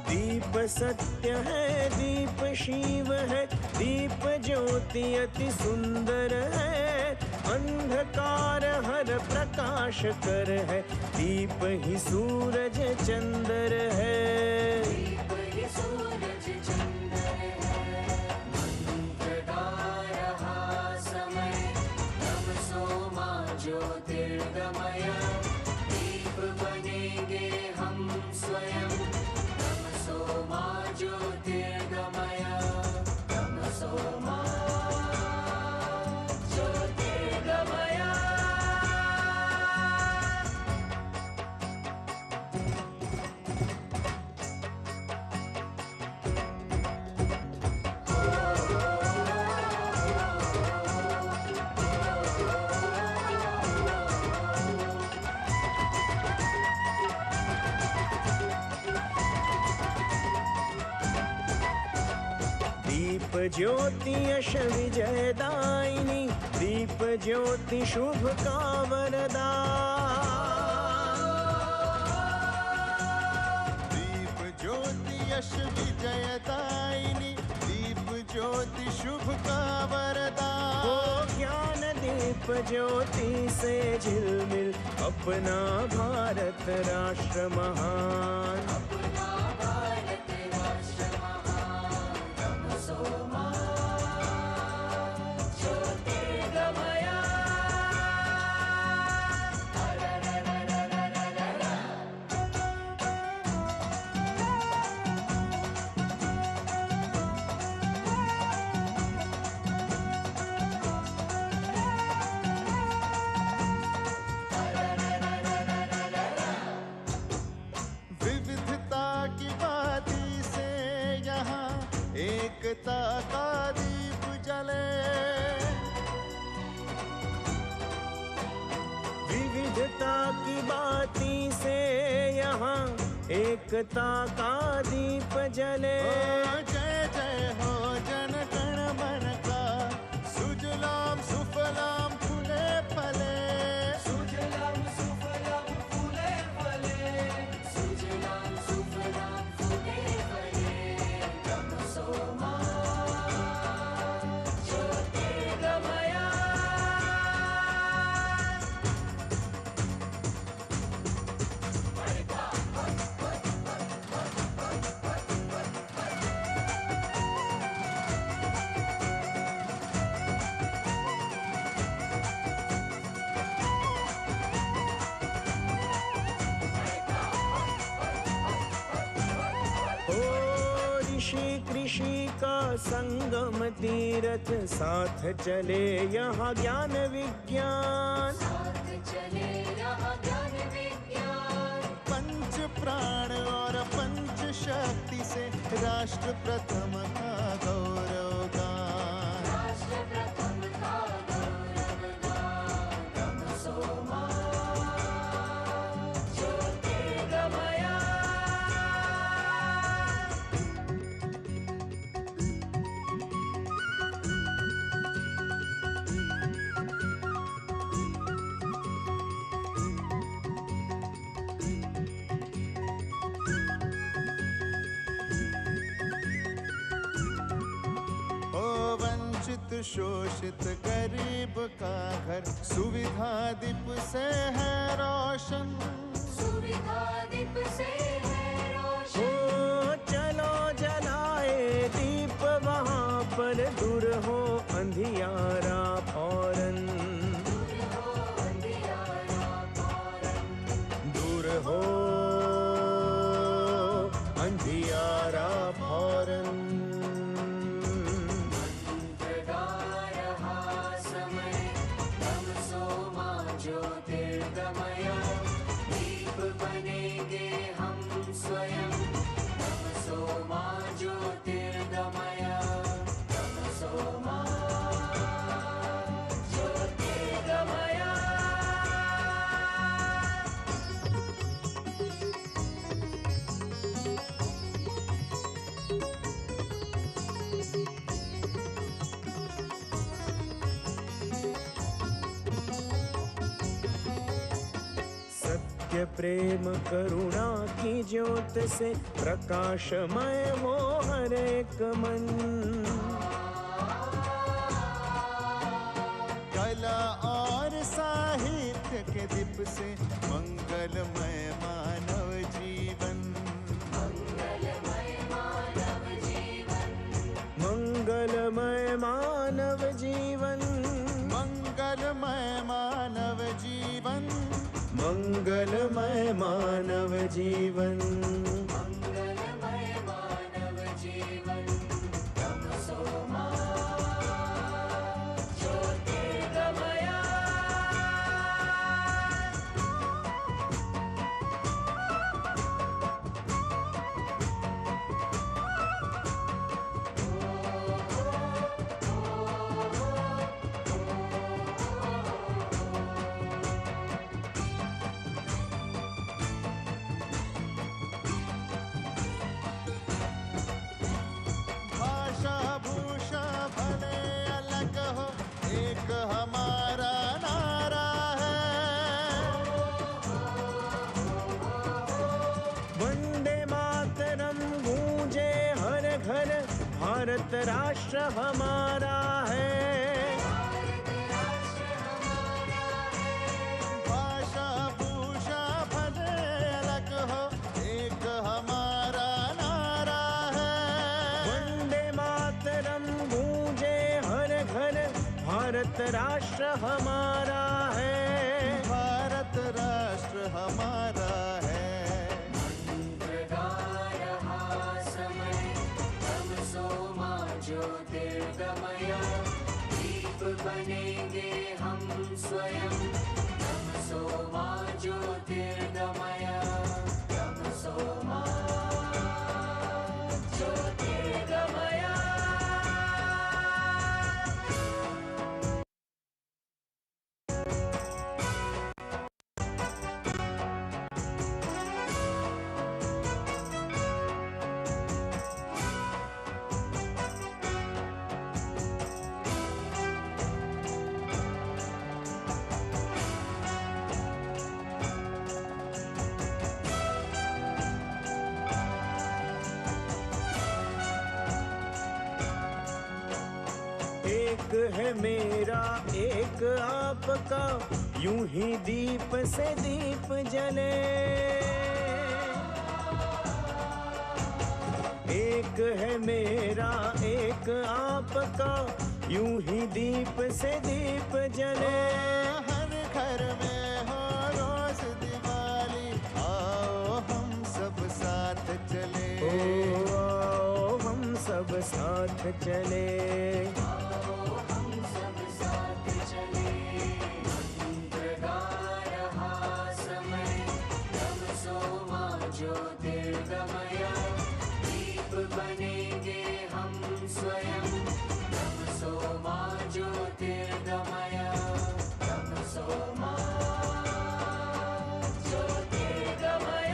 दीप सत्य है, दीप शिव है, दीप ज्योति अति सुंदर है, अंधकार हर प्रकाश कर है, दीप ही सूरज चंदर है। दीप ही सूरज चंदर है, मंत्रगारः समय तमसो मा ज्योतिर्गमय, दीप बनेंगे हम स्व ज्योति यश विजयदायिनी, दीप ज्योति शुभ का वरदान। दीप ज्योति यश विजयदायिनी, दीप ज्योति शुभ का वरदान। ओ ज्ञान दीप ज्योति से झिलमिल अपना भारत राष्ट्र महान। विविधता की वादी से यहाँ एकता का दीप जले। विविधता की बाती से यहाँ एकता का दीप जले। ओ जय जय हो जन गण मन का, सुजलाम सुफलाम फूले फले। सुजलाम सुफलाम फूले फले, सुजलाम सुफलाम फूले फले। ब्रह्म सोमा ज्योतिर्गमया। ओ ऋषि कृषि का संगम तीरथ, साथ चले यहाँ ज्ञान विज्ञान। साथ चले यहाँ ज्ञान विज्ञान। पंच प्राण और पंच शक्ति से राष्ट्र प्रथम का गौरव गान। राष्ट्र प्रथम का गौरव गान। ब्रह्म सोमा ज्योतिर्गमया। ओ वंचित शोषित गरीब का घर, सुविधा दीप से है रोशन। सुविधा दीप से है रोशन। ओ चलो जलाए दीप वहाँ पर, दूर हो अंधियारा फौरन। दूर हो अंधियारा फौरन। रहा समय ब्रह्म सोमा ज्योतिर्गमया। दीप बनेंगे हम स्वयं, ब्रह्म सोमा ज्योतिर्गमया। ब्रह्म सोमा ज्योतिर्गमया। सत्य प्रेम करुणा की ज्योत से प्रकाशमय हो हर एक मन। कला और साहित्य के दीप से मंगलमय मानव जीवन। मंगलमय मानव जीवन। मंगलमय मानव जीवन। मंगलमय मानव जीवन। मंगलमय मानव जीवन। ब्रह्म सोमा ज्योतिर्गमया। भारत राष्ट्र हमारा है। भाषा भूषा भले अलग हो, एक हमारा नारा है। वंदे मातरम गूंजे हर घर, भारत राष्ट्र हमारा है। भारत राष्ट्र हमारा है। ज्योतिर्गमय दीप बनेंगे हम स्वयं। तमसो मा ज्योतिर्गमय, तमसो मा ज्योतिर्गमय। एक है मेरा एक आपका, यूं ही दीप से दीप जले। एक है मेरा एक आपका, यूं ही दीप से दीप जले। हर घर में हो रोज दिवाली, आओ हम सब साथ चले। ओ आओ हम सब साथ चले। ज्योतिर्गमय दीप बनेंगे हम स्वयं। तमसो मा ज्योतिर्गमय, तमसो मा ज्योतिर्गमय।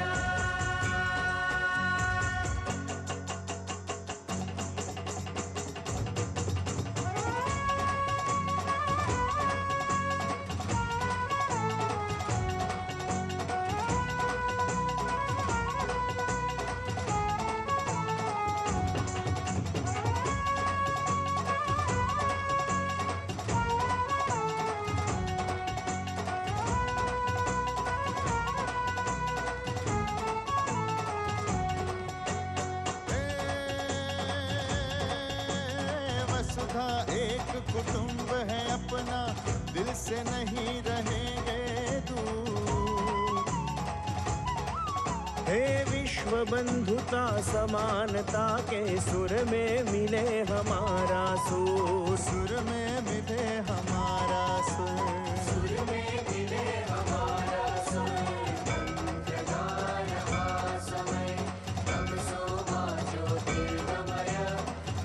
वसुधा एक कुटुंब है अपना, दिल से नहीं रहेंगे दूर। हे विश्व बंधुता समानता के सुर में मिले हमारा सुर। सुर में मिले हमारा सुर। सुर में मिले हमारा सुर। मंत्रगान समय, तमसो मा ज्योतिर्गमय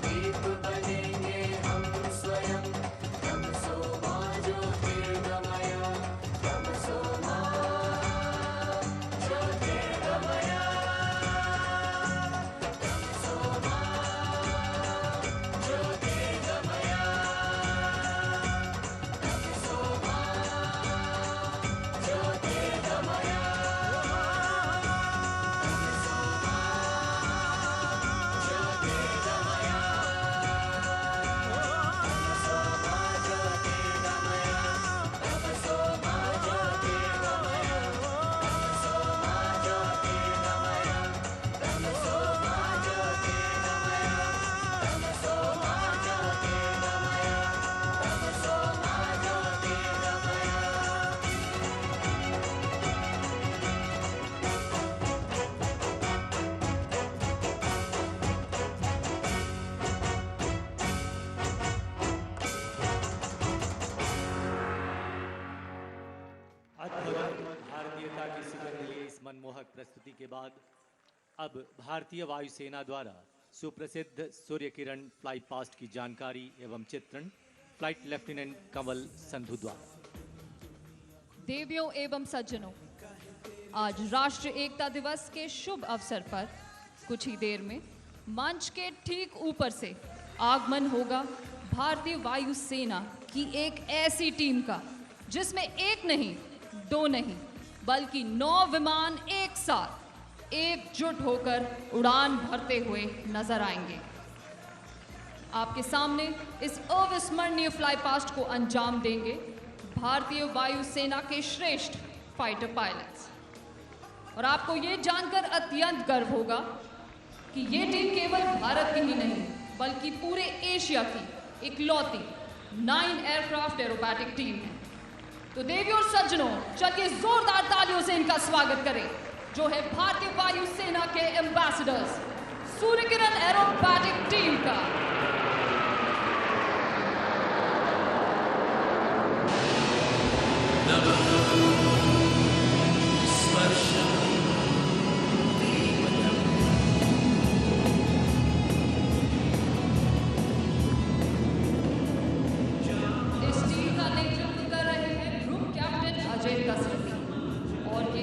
दीप बनेंगे हम स्वयं। तमसो मा ज्योतिर्गमय, तमसो मा ज्योतिर्गमय, तमसो मा ज्योतिर्गमय, तमसो मा ज्योतिर्गमय। भारतीयता की सुगंध लिए इस मनमोहक प्रस्तुति के बाद अब भारतीय वायुसेना द्वारा सुप्रसिद्ध सूर्य किरण फ्लाई पास्ट की जानकारी एवं चित्रण फ्लाइट लेफ्टिनेंट कंवल संधू द्वारा। देवियों एवं सज्जनों, आज राष्ट्रीय एकता दिवस के शुभ अवसर पर कुछ ही देर में मंच के ठीक ऊपर से आगमन होगा भारतीय वायुसेना की एक ऐसी टीम का जिसमें एक नहीं, दो नहीं, बल्कि 9 विमान एक साथ एकजुट होकर उड़ान भरते हुए नजर आएंगे। आपके सामने इस अविस्मरणीय फ्लाई पास्ट को अंजाम देंगे भारतीय वायुसेना के श्रेष्ठ फाइटर पायलट्स। और आपको ये जानकर अत्यंत गर्व होगा कि ये टीम केवल भारत की ही नहीं बल्कि पूरे एशिया की इकलौती 9 एयरक्राफ्ट एरोबैटिक टीम है। तो देवियों और सज्जनों, चलिए जोरदार तालियों से इनका स्वागत करें, जो है भारतीय वायुसेना के ambassadors Surya Kiran aerobatic team का।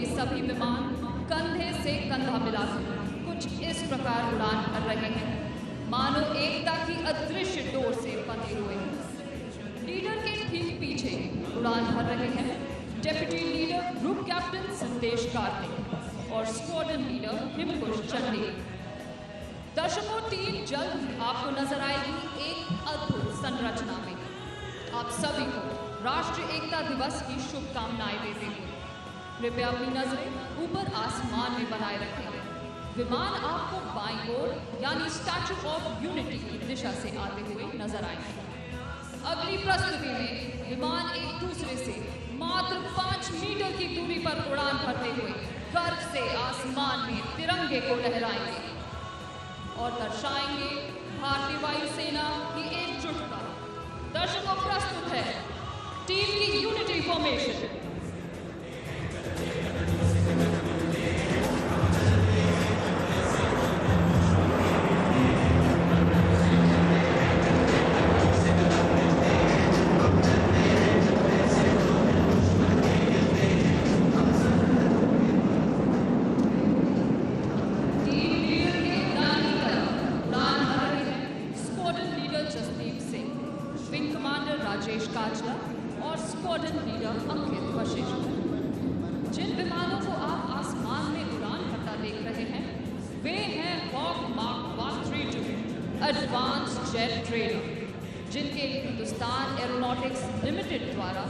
सभी विमान कंधे से कंधा मिलाकर कुछ इस प्रकार उड़ान भर रहे हैं मानो एकता की अदृश्य डोर से बंधे हुए हैं। लीडर के ठीक पीछे उड़ान भर रहे हैं डेप्यूटी लीडर ग्रुप कैप्टन संदेश कार्तिक और स्क्वाड्रन लीडर हिमकुश चंडी। दर्शकों, टीम जल्द ही आपको नजर आएगी एक अद्भुत संरचना में। आप सभी को राष्ट्रीय एकता दिवस की शुभकामनाएं देते हुए कृपया अपनी नजरें ऊपर आसमान में बनाए रखेंगे। विमान आपको बाईं ओर यानी स्टैच्यू ऑफ यूनिटी की दिशा से आते हुए नजर आएंगे। अगली प्रस्तुति में विमान एक दूसरे से मात्र 5 मीटर की दूरी पर उड़ान भरते हुए गर्व से आसमान में तिरंगे को लहराएंगे और दर्शाएंगे भारतीय वायुसेना की एकजुटता। दर्शकों, प्रस्तुत है टीम की यूनिटी फॉर्मेशन। और स्क्वाड्रन लीडर अंकित वशिष्ठ। जिन विमानों को आप आसमान में उड़ान भरता देख रहे हैं वे हैं hawk mark 132 advance jet trainer, जिनके हिंदुस्तान एरोनॉटिक्स लिमिटेड द्वारा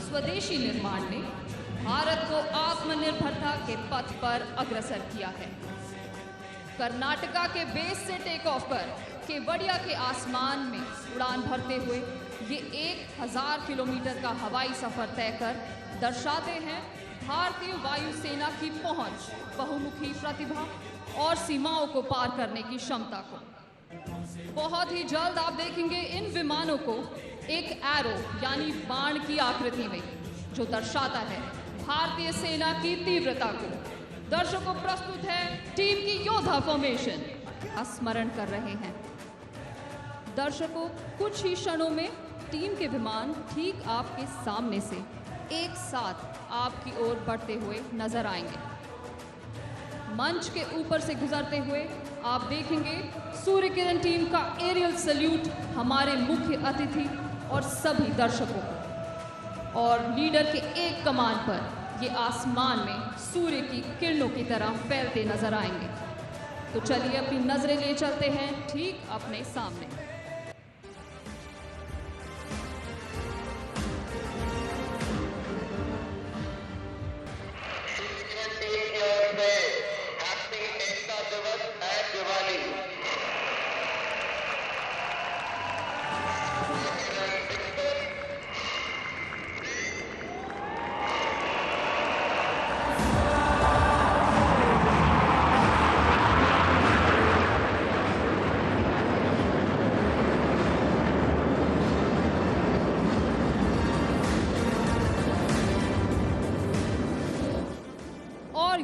स्वदेशी निर्माण ने भारत को आत्मनिर्भरता के पथ पर अग्रसर किया है। कर्नाटका के बेस से टेक ऑफ कर केवड़िया के आसमान में उड़ान भरते हुए ये 1000 किलोमीटर का हवाई सफर तय कर दर्शाते हैं भारतीय वायुसेना की पहुंच, बहुमुखी प्रतिभा और सीमाओं को पार करने की क्षमता को। बहुत ही जल्द आप देखेंगे इन विमानों को एक एरो यानी बाण की आकृति में, जो दर्शाता है भारतीय सेना की तीव्रता को। दर्शकों, प्रस्तुत है टीम की योद्धा फॉर्मेशन। स्मरण कर रहे हैं दर्शकों, कुछ ही क्षणों में टीम के विमान ठीक आपके सामने से एक साथ आपकी ओर बढ़ते हुए नजर आएंगे। मंच के ऊपर से गुजरते हुए आप देखेंगे सूर्य किरण टीम का एरियल सैल्यूट हमारे मुख्य अतिथि और सभी दर्शकों को। और लीडर के एक कमान पर ये आसमान में सूर्य की किरणों की तरह फैलते नजर आएंगे। तो चलिए अपनी नजरें ले चलते हैं ठीक अपने सामने।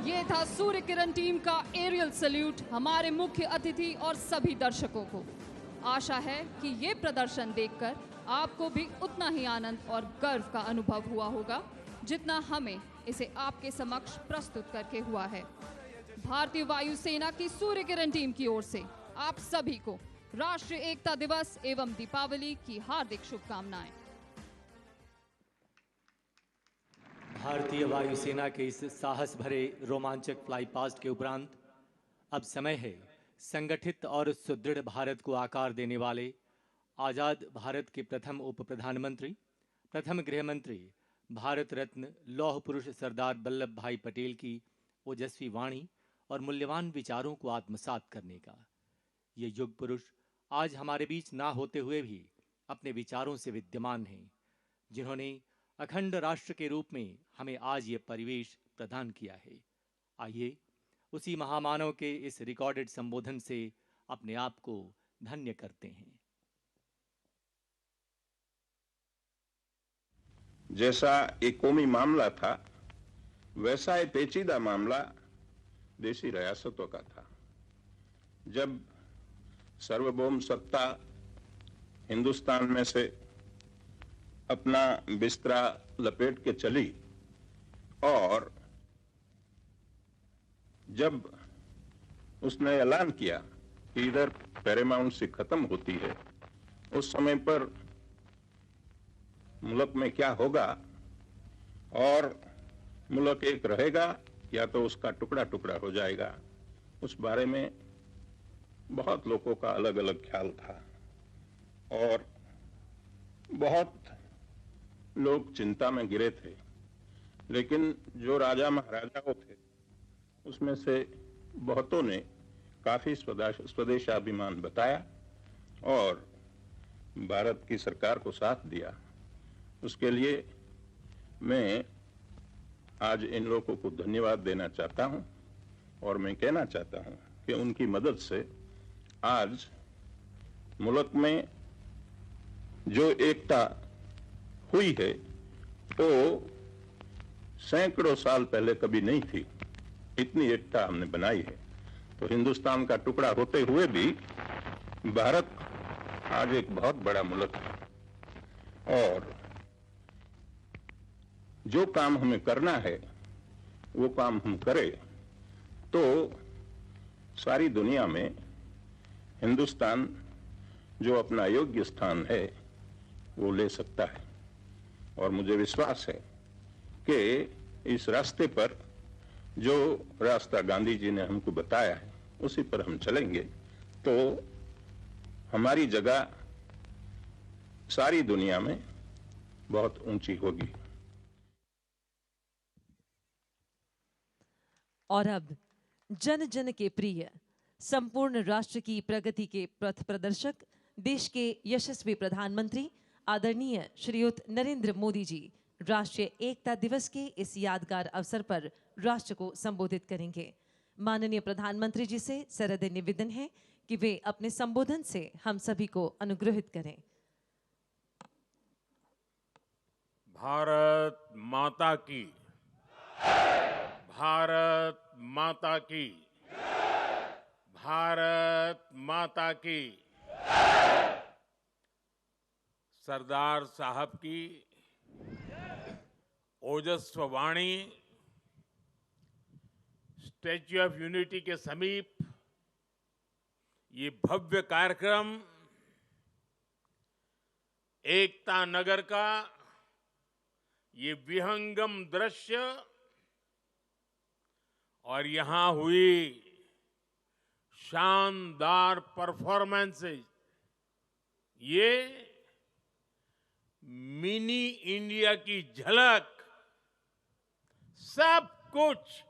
ये था सूर्य किरण टीम का एरियल सैल्यूट हमारे मुख्य अतिथि और सभी दर्शकों को। आशा है कि ये प्रदर्शन देखकर आपको भी उतना ही आनंद और गर्व का अनुभव हुआ होगा जितना हमें इसे आपके समक्ष प्रस्तुत करके हुआ है। भारतीय वायुसेना की सूर्य किरण टीम की ओर से आप सभी को राष्ट्रीय एकता दिवस एवं दीपावली की हार्दिक शुभकामनाएं। भारतीय वायुसेना के इस साहस भरे रोमांचक फ्लाई पास्ट के उपरांत अब समय है संगठित और सुदृढ़ भारत को आकार देने वाले आज़ाद भारत के प्रथम उप प्रधानमंत्री, प्रथम गृह मंत्री, भारत रत्न लौह पुरुष सरदार वल्लभ भाई पटेल की ओजस्वी वाणी और मूल्यवान विचारों को आत्मसात करने का। ये युग पुरुष आज हमारे बीच ना होते हुए भी अपने विचारों से विद्यमान हैं, जिन्होंने अखंड राष्ट्र के रूप में हमें आज ये परिवेश प्रदान किया है। आइए उसी महामानव के इस रिकॉर्डेड संबोधन से अपने आप को धन्य करते हैं। जैसा एक कौमी मामला था, वैसा एक पेचीदा मामला देशी रियासतों का था। जब सार्वभौम सत्ता हिंदुस्तान में से अपना बिस्तरा लपेट के चली और जब उसने ऐलान किया कि इधर पैरामाउंसी खत्म होती है, उस समय पर मुल्क में क्या होगा और मुल्क एक रहेगा या तो उसका टुकड़ा टुकड़ा हो जाएगा, उस बारे में बहुत लोगों का अलग अलग ख्याल था और बहुत लोग चिंता में गिरे थे। लेकिन जो राजा महाराजाओं थे उसमें से बहुतों ने काफी स्वदेशाभिमान बताया और भारत की सरकार को साथ दिया। उसके लिए मैं आज इन लोगों को धन्यवाद देना चाहता हूं और मैं कहना चाहता हूं कि उनकी मदद से आज मुल्क में जो एकता हुई है वो सैकड़ों साल पहले कभी नहीं थी। इतनी एकता हमने बनाई है। तो हिंदुस्तान का टुकड़ा होते हुए भी भारत आज एक बहुत बड़ा मुल्क है और जो काम हमें करना है वो काम हम करें तो सारी दुनिया में हिंदुस्तान जो अपना योग्य स्थान है वो ले सकता है। और मुझे विश्वास है कि इस रास्ते पर जो रास्ता गांधी जी ने हमको बताया है उसी पर हम चलेंगे तो हमारी जगह सारी दुनिया में बहुत ऊंची होगी। और अब जन जन के प्रिय, संपूर्ण राष्ट्र की प्रगति के पथ प्रदर्शक, देश के यशस्वी प्रधानमंत्री आदरणीय श्रीयुत नरेंद्र मोदी जी राष्ट्रीय एकता दिवस के इस यादगार अवसर पर राष्ट्र को संबोधित करेंगे। माननीय प्रधानमंत्री जी से सरदय निवेदन है कि वे अपने संबोधन से हम सभी को अनुग्रहित करें। भारत माता की, भारत माता की, भारत माता की। सरदार साहब की ओजस्व वाणी स्टैच्यू ऑफ यूनिटी के समीप ये भव्य कार्यक्रम एकता नगर का ये विहंगम दृश्य और यहां हुई शानदार परफॉर्मेंसेस, ये मिनी इंडिया की झलक, सब कुछ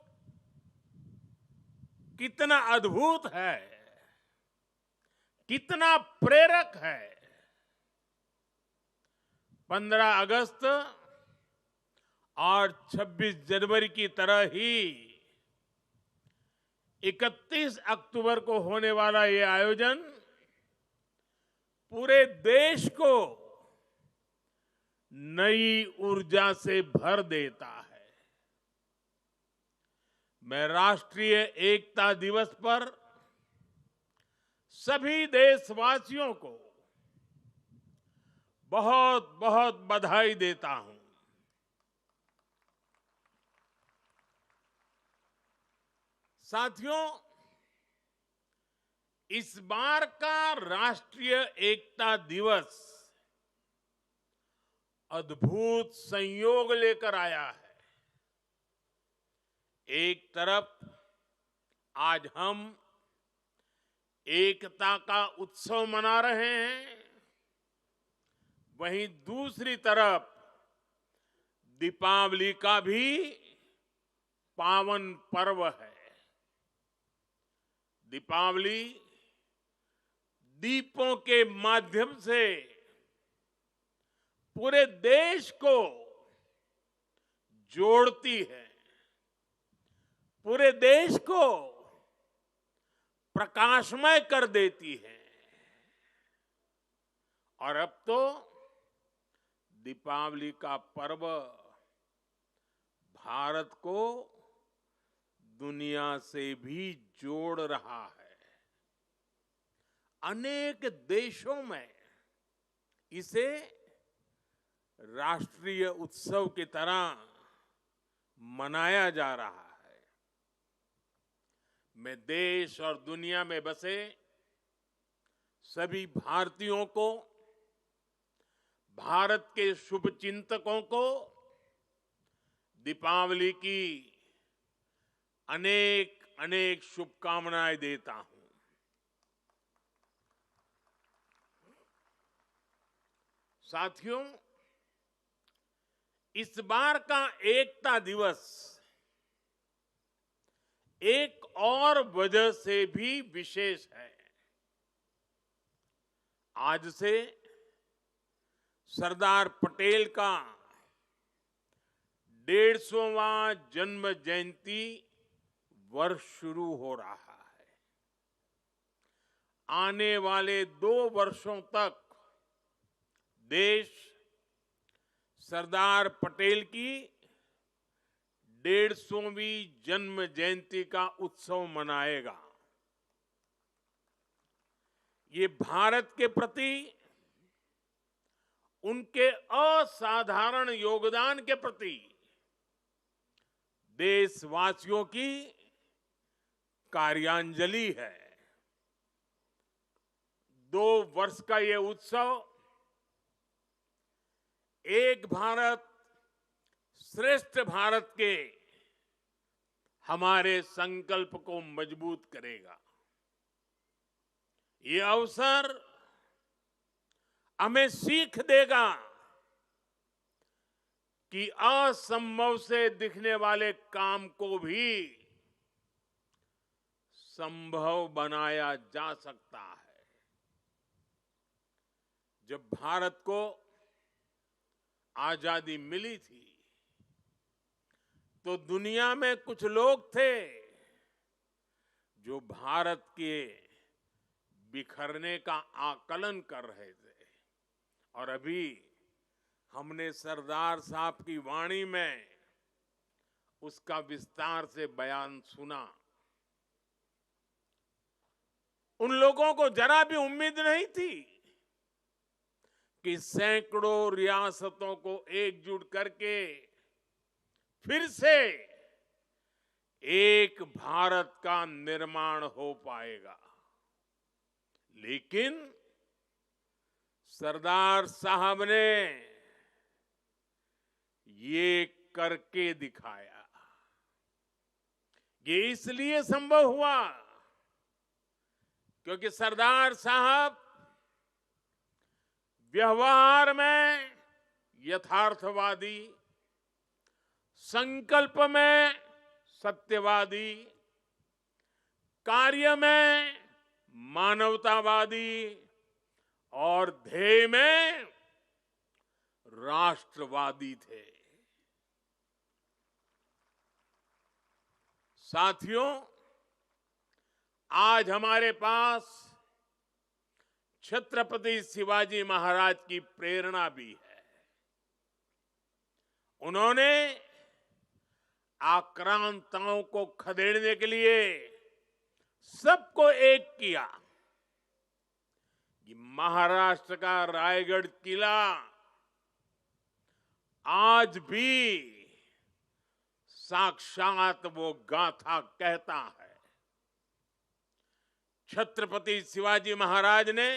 कितना अद्भुत है, कितना प्रेरक है। 15 अगस्त और 26 जनवरी की तरह ही 31 अक्टूबर को होने वाला ये आयोजन पूरे देश को नई ऊर्जा से भर देता है। मैं राष्ट्रीय एकता दिवस पर सभी देशवासियों को बहुत बहुत बधाई देता हूं। साथियों, इस बार का राष्ट्रीय एकता दिवस अद्भुत संयोग लेकर आया है। एक तरफ आज हम एकता का उत्सव मना रहे हैं, वहीं दूसरी तरफ दीपावली का भी पावन पर्व है। दीपावली दीपों के माध्यम से पूरे देश को जोड़ती है, पूरे देश को प्रकाशमय कर देती है। और अब तो दीपावली का पर्व भारत को दुनिया से भी जोड़ रहा है। अनेक देशों में इसे राष्ट्रीय उत्सव की तरह मनाया जा रहा है। मैं देश और दुनिया में बसे सभी भारतीयों को, भारत के शुभचिंतकों को दीपावली की अनेक अनेक शुभकामनाएं देता हूं। साथियों, इस बार का एकता दिवस एक और वजह से भी विशेष है। आज से सरदार पटेल का 150वां जन्म जयंती वर्ष शुरू हो रहा है। आने वाले 2 वर्षों तक देश सरदार पटेल की 150वीं जन्म जयंती का उत्सव मनाएगा। ये भारत के प्रति उनके असाधारण योगदान के प्रति देशवासियों की कार्यांजलि है। 2 वर्ष का ये उत्सव एक भारत श्रेष्ठ भारत के हमारे संकल्प को मजबूत करेगा। ये अवसर हमें सीख देगा कि असंभव से दिखने वाले काम को भी संभव बनाया जा सकता है। जब भारत को आजादी मिली थी तो दुनिया में कुछ लोग थे जो भारत के बिखरने का आकलन कर रहे थे। और अभी हमने सरदार साहब की वाणी में उसका विस्तार से बयान सुना। उन लोगों को जरा भी उम्मीद नहीं थी कि सैकड़ों रियासतों को एकजुट करके फिर से एक भारत का निर्माण हो पाएगा। लेकिन सरदार साहब ने ये करके दिखाया। ये इसलिए संभव हुआ क्योंकि सरदार साहब व्यवहार में यथार्थवादी, संकल्प में सत्यवादी, कार्य में मानवतावादी और ध्येय में राष्ट्रवादी थे। साथियों, आज हमारे पास छत्रपति शिवाजी महाराज की प्रेरणा भी है। उन्होंने आक्रांताओं को खदेड़ने के लिए सबको एक किया। ये महाराष्ट्र का रायगढ़ किला आज भी साक्षात वो गाथा कहता है। छत्रपति शिवाजी महाराज ने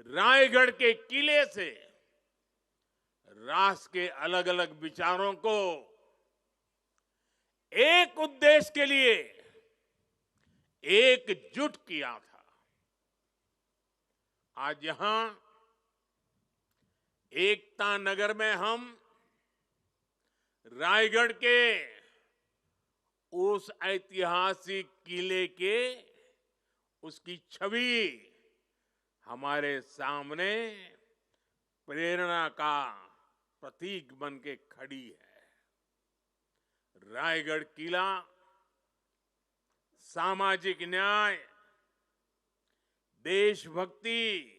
रायगढ़ के किले से राष्ट्र के अलग अलग विचारों को एक उद्देश्य के लिए एकजुट किया था। आज यहां एकता नगर में हम रायगढ़ के उस ऐतिहासिक किले के उसकी छवि हमारे सामने प्रेरणा का प्रतीक बन के खड़ी है। रायगढ़ किला सामाजिक न्याय, देशभक्ति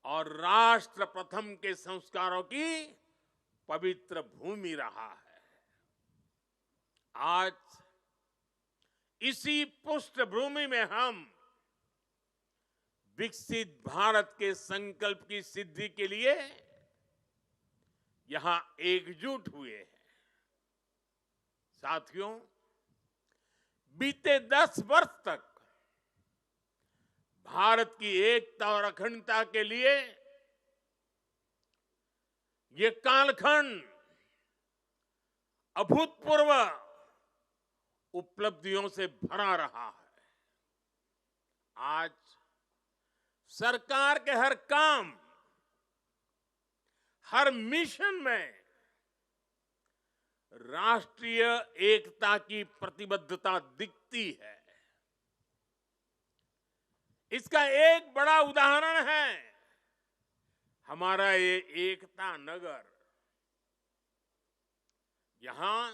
और राष्ट्र प्रथम के संस्कारों की पवित्र भूमि रहा है। आज इसी पृष्ठभूमि में हम विकसित भारत के संकल्प की सिद्धि के लिए यहां एकजुट हुए हैं। साथियों, बीते 10 वर्ष तक भारत की एकता और अखंडता के लिए ये कालखंड अभूतपूर्व उपलब्धियों से भरा रहा है। आज सरकार के हर काम, हर मिशन में राष्ट्रीय एकता की प्रतिबद्धता दिखती है। इसका एक बड़ा उदाहरण है हमारा ये एकता नगर। यहां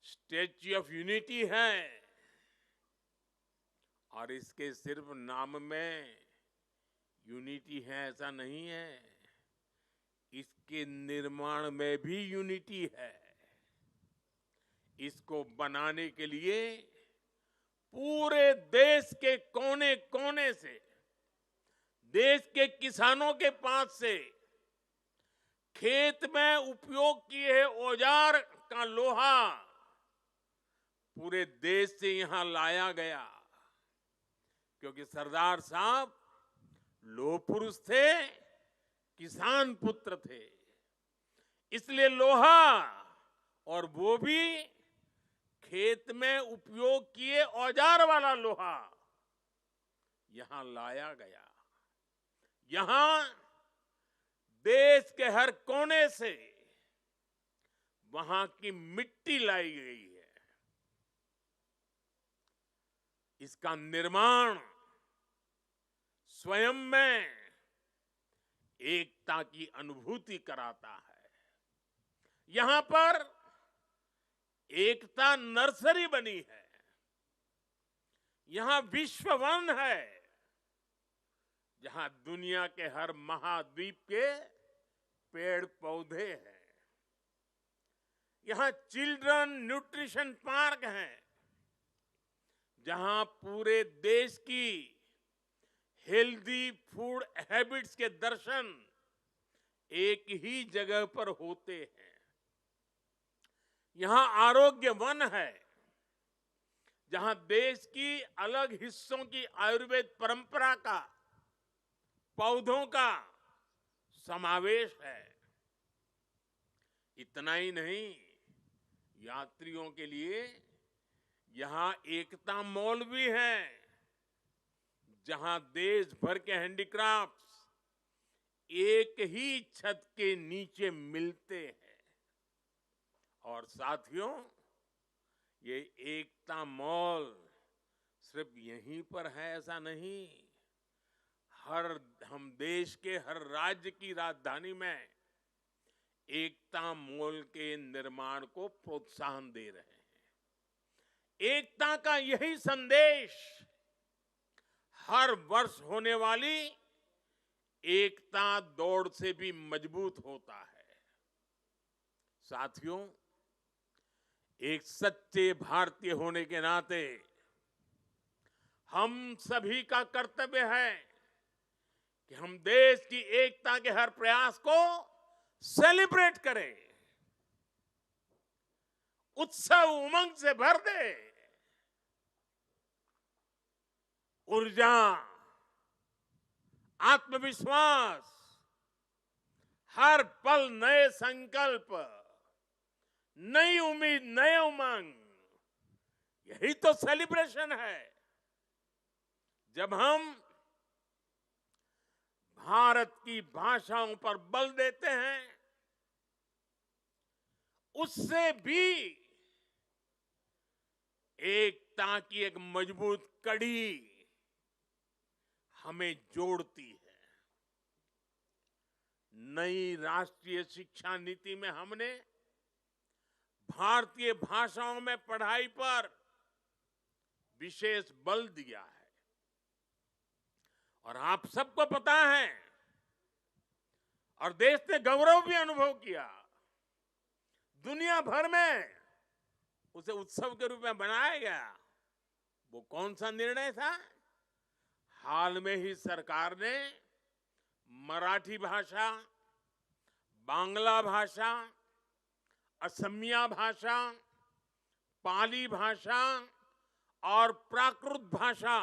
स्टैच्यू ऑफ यूनिटी है और इसके सिर्फ नाम में यूनिटी है ऐसा नहीं है, इसके निर्माण में भी यूनिटी है। इसको बनाने के लिए पूरे देश के कोने कोने से, देश के किसानों के पास से खेत में उपयोग किए औजार का लोहा पूरे देश से यहां लाया गया, क्योंकि सरदार साहब लोह पुरुष थे, किसान पुत्र थे। इसलिए लोहा, और वो भी खेत में उपयोग किए औजार वाला लोहा, यहां लाया गया। यहां देश के हर कोने से वहां की मिट्टी लाई गई है। इसका निर्माण स्वयं में एकता की अनुभूति कराता है। यहां पर एकता नर्सरी बनी है। यहां विश्व वन है, जहां दुनिया के हर महाद्वीप के पेड़ पौधे हैं। यहां चिल्ड्रन न्यूट्रिशन पार्क है, जहां पूरे देश की हेल्दी फूड हैबिट्स के दर्शन एक ही जगह पर होते हैं। यहां आरोग्य वन है, जहां देश की अलग हिस्सों की आयुर्वेद परंपरा का, पौधों का समावेश है। इतना ही नहीं, यात्रियों के लिए यहां एकता मॉल भी है, जहां देश भर के हैंडीक्राफ्ट्स एक ही छत के नीचे मिलते हैं। और साथियों, ये एकता मॉल सिर्फ यहीं पर है ऐसा नहीं, हम देश के हर राज्य की राजधानी में एकता मॉल के निर्माण को प्रोत्साहन दे रहे हैं। एकता का यही संदेश हर वर्ष होने वाली एकता दौड़ से भी मजबूत होता है। साथियों, एक सच्चे भारतीय होने के नाते हम सभी का कर्तव्य है कि हम देश की एकता के हर प्रयास को सेलिब्रेट करें, उत्सव उमंग से भर दे। ऊर्जा, आत्मविश्वास, हर पल नए संकल्प, नई उम्मीद, नए उमंग, यही तो सेलिब्रेशन है। जब हम भारत की भाषाओं पर बल देते हैं, उससे भी एकता की एक मजबूत कड़ी हमें जोड़ती है। नई राष्ट्रीय शिक्षा नीति में हमने भारतीय भाषाओं में पढ़ाई पर विशेष बल दिया है। और आप सबको पता है और देश ने गौरव भी अनुभव किया, दुनिया भर में उसे उत्सव के रूप में बनाया गया। वो कौन सा निर्णय था? हाल में ही सरकार ने मराठी भाषा, बांग्ला भाषा, असमिया भाषा, पाली भाषा और प्राकृत भाषा,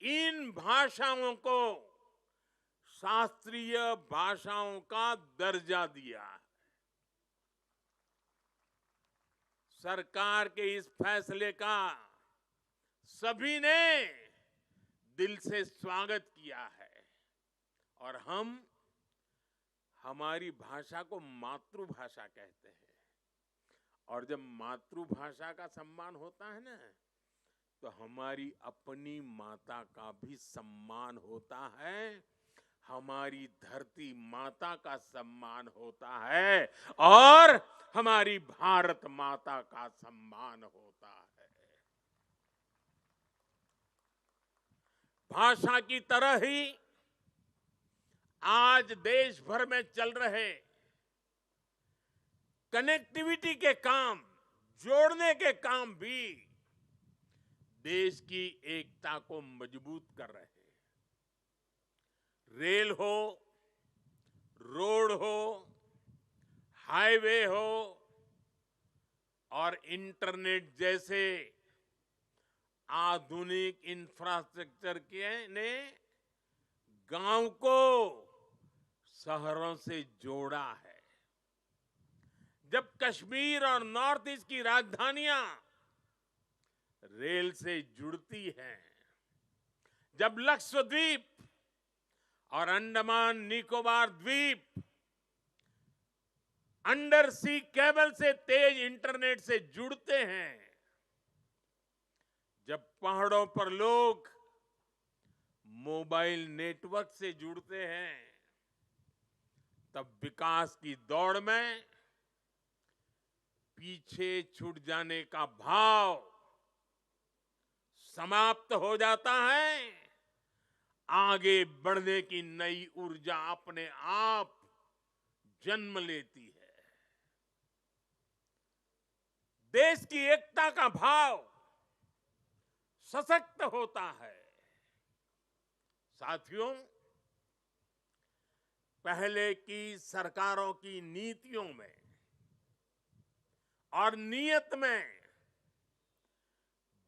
इन भाषाओं को शास्त्रीय भाषाओं का दर्जा दिया है। सरकार के इस फैसले का सभी ने दिल से स्वागत किया है और हम हमारी भाषा को मातृभाषा कहते हैं। और जब मातृभाषा का सम्मान होता है ना, तो हमारी अपनी माता का भी सम्मान होता है, हमारी धरती माता का सम्मान होता है और हमारी भारत माता का सम्मान होता है। भाषा की तरह ही आज देश भर में चल रहे कनेक्टिविटी के काम, जोड़ने के काम भी देश की एकता को मजबूत कर रहे हैं। रेल हो, रोड हो, हाईवे हो और इंटरनेट जैसे आधुनिक इंफ्रास्ट्रक्चर के ने गांव को शहरों से जोड़ा है। जब कश्मीर और नॉर्थ ईस्ट की राजधानियां रेल से जुड़ती हैं, जब लक्षद्वीप और अंडमान निकोबार द्वीप अंडर सी केबल से तेज इंटरनेट से जुड़ते हैं, जब पहाड़ों पर लोग मोबाइल नेटवर्क से जुड़ते हैं, तब विकास की दौड़ में पीछे छूट जाने का भाव समाप्त हो जाता है। आगे बढ़ने की नई ऊर्जा अपने आप जन्म लेती है। देश की एकता का भाव सशक्त होता है। साथियों, पहले की सरकारों की नीतियों में और नीयत में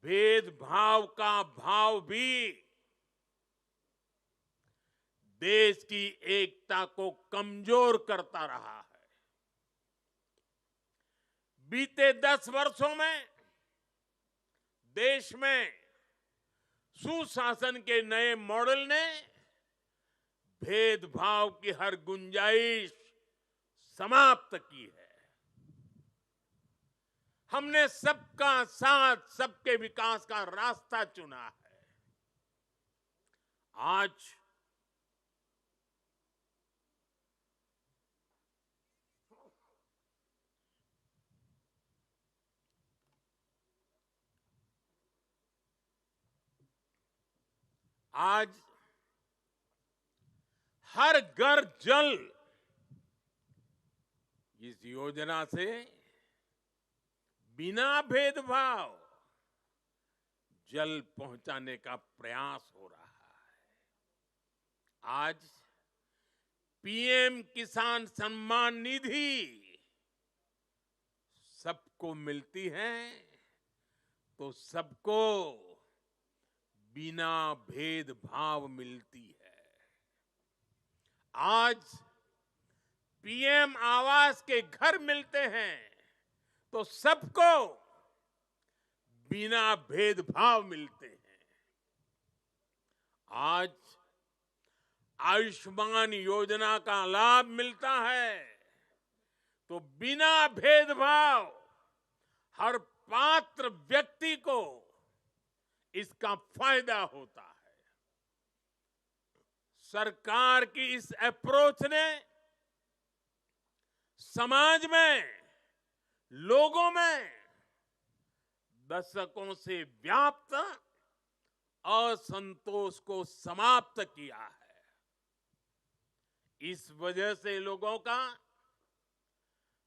भेदभाव का भाव भी देश की एकता को कमजोर करता रहा है। बीते 10 वर्षों में देश में सुशासन के नए मॉडल ने भेदभाव की हर गुंजाइश समाप्त की है। हमने सबका साथ, सबके विकास का रास्ता चुना है। आज हर घर जल इस योजना से बिना भेदभाव जल पहुंचाने का प्रयास हो रहा है। आज पीएम किसान सम्मान निधि सबको मिलती है, तो सबको बिना भेदभाव मिलती है। आज पीएम आवास के घर मिलते हैं, तो सबको बिना भेदभाव मिलते हैं। आज आयुष्मान योजना का लाभ मिलता है तो बिना भेदभाव हर पात्र व्यक्ति को इसका फायदा होता है। सरकार की इस अप्रोच ने समाज में, लोगों में दशकों से व्याप्त असंतोष को समाप्त किया है। इस वजह से लोगों का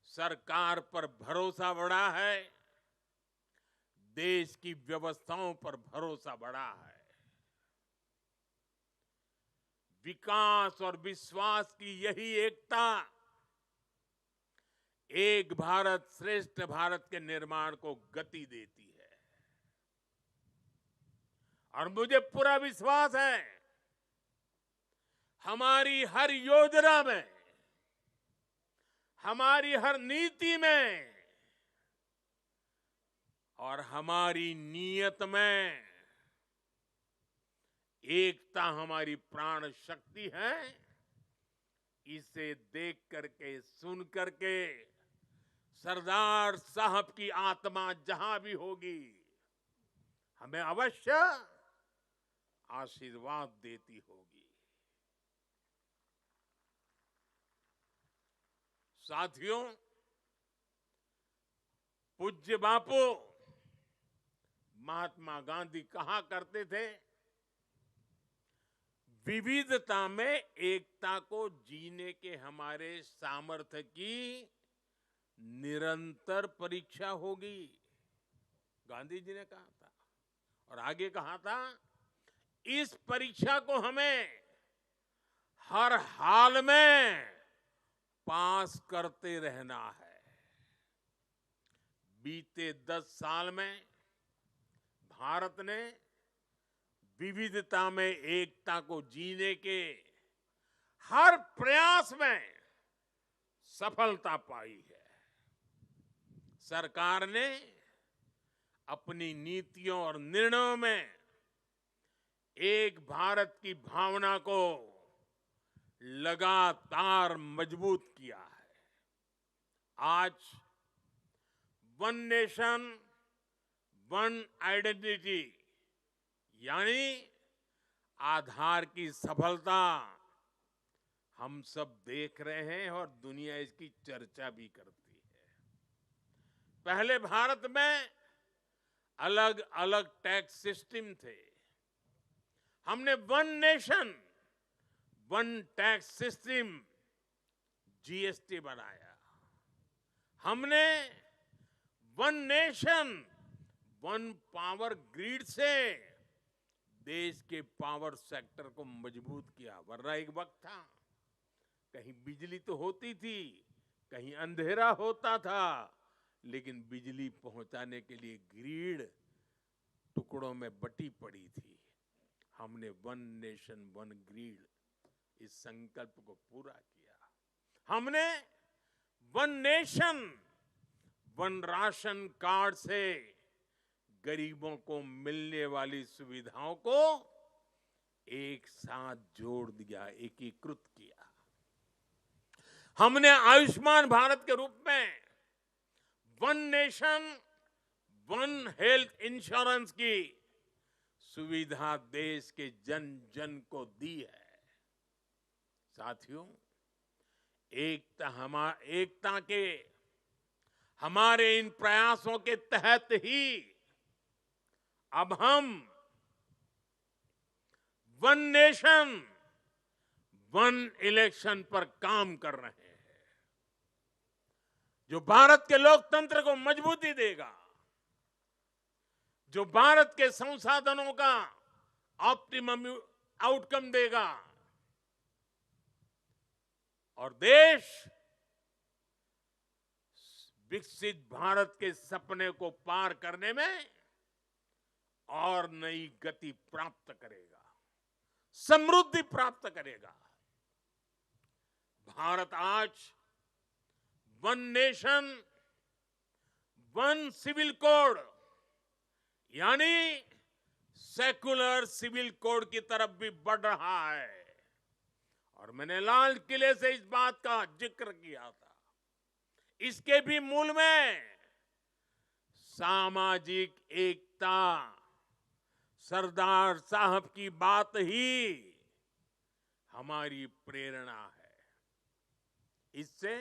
सरकार पर भरोसा बढ़ा है, देश की व्यवस्थाओं पर भरोसा बढ़ा है। विकास और विश्वास की यही एकता एक भारत श्रेष्ठ भारत के निर्माण को गति देती है। और मुझे पूरा विश्वास है हमारी हर योजना में, हमारी हर नीति में और हमारी नीयत में एकता हमारी प्राण शक्ति है। इसे देख करके, सुन करके सरदार साहब की आत्मा जहां भी होगी हमें अवश्य आशीर्वाद देती होगी। साथियों, पूज्य बापू महात्मा गांधी कहा करते थे, विविधता में एकता को जीने के हमारे सामर्थ्य की निरंतर परीक्षा होगी। गांधी जी ने कहा था और आगे कहा था, इस परीक्षा को हमें हर हाल में पास करते रहना है। बीते 10 साल में भारत ने विविधता में एकता को जीने के हर प्रयास में सफलता पाई है। सरकार ने अपनी नीतियों और निर्णयों में एक भारत की भावना को लगातार मजबूत किया है। आज वन नेशन वन आइडेंटिटी यानी आधार की सफलता हम सब देख रहे हैं और दुनिया इसकी चर्चा भी करती है। पहले भारत में अलग अलग टैक्स सिस्टम थे। हमने one nation one tax system GST बनाया। हमने one nation one power grid से देश के पावर सेक्टर को मजबूत किया। वरना एक वक्त था कहीं बिजली तो होती थी, कहीं अंधेरा होता था, लेकिन बिजली पहुंचाने के लिए ग्रिड टुकड़ों में बटी पड़ी थी। हमने वन नेशन वन ग्रिड इस संकल्प को पूरा किया। हमने one nation one ration card से गरीबों को मिलने वाली सुविधाओं को एक साथ जोड़ दिया, एकीकृत किया। हमने आयुष्मान भारत के रूप में one nation one health insurance की सुविधा देश के जन जन को दी है। साथियों, एकता के हमारे इन प्रयासों के तहत ही अब हम वन नेशन वन इलेक्शन पर काम कर रहे हैं, जो भारत के लोकतंत्र को मजबूती देगा, जो भारत के संसाधनों का ऑप्टिमम आउटकम देगा और देश विकसित भारत के सपने को पार करने में और नई गति प्राप्त करेगा, समृद्धि प्राप्त करेगा। भारत आज one nation one civil code यानी सेक्युलर सिविल कोड की तरफ भी बढ़ रहा है। और मैंने लाल किले से इस बात का जिक्र किया था। इसके भी मूल में सामाजिक एकता, सरदार साहब की बात ही हमारी प्रेरणा है। इससे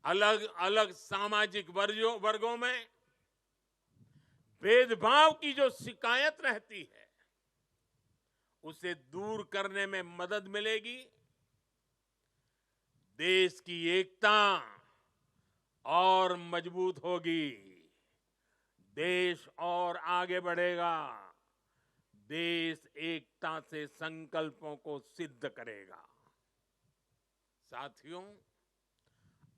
अलग अलग सामाजिक वर्गों में भेदभाव की जो शिकायत रहती है, उसे दूर करने में मदद मिलेगी। देश की एकता और मजबूत होगी, देश और आगे बढ़ेगा, देश एकता से संकल्पों को सिद्ध करेगा। साथियों,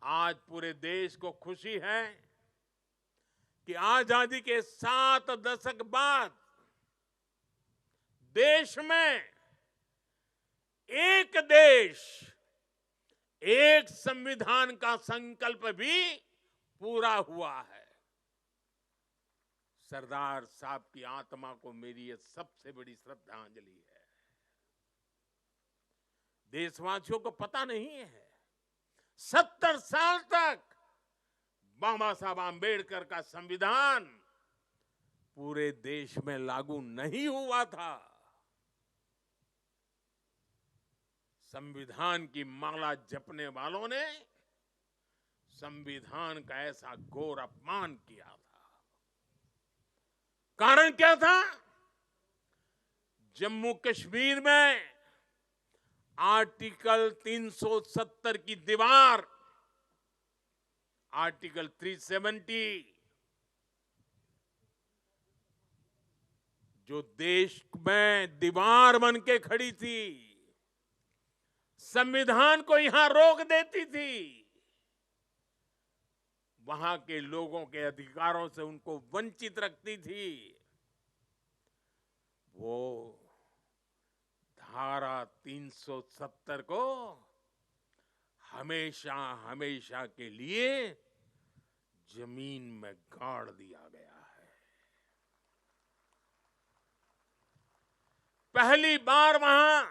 आज पूरे देश को खुशी है कि आजादी के 7 दशक बाद देश में एक देश, एक संविधान का संकल्प भी पूरा हुआ है। सरदार साहब की आत्मा को मेरी ये सबसे बड़ी श्रद्धांजलि है। देशवासियों को पता नहीं है, 70 साल तक बाबा साहब आंबेडकर का संविधान पूरे देश में लागू नहीं हुआ था। संविधान की माला जपने वालों ने संविधान का ऐसा घोर अपमान किया था। कारण क्या था? जम्मू कश्मीर में आर्टिकल 370 की दीवार, आर्टिकल 370 जो देश में दीवार बन के खड़ी थी, संविधान को यहां रोक देती थी, वहां के लोगों के अधिकारों से उनको वंचित रखती थी। वो धारा 370 को हमेशा हमेशा के लिए जमीन में गाड़ दिया गया है। पहली बार वहां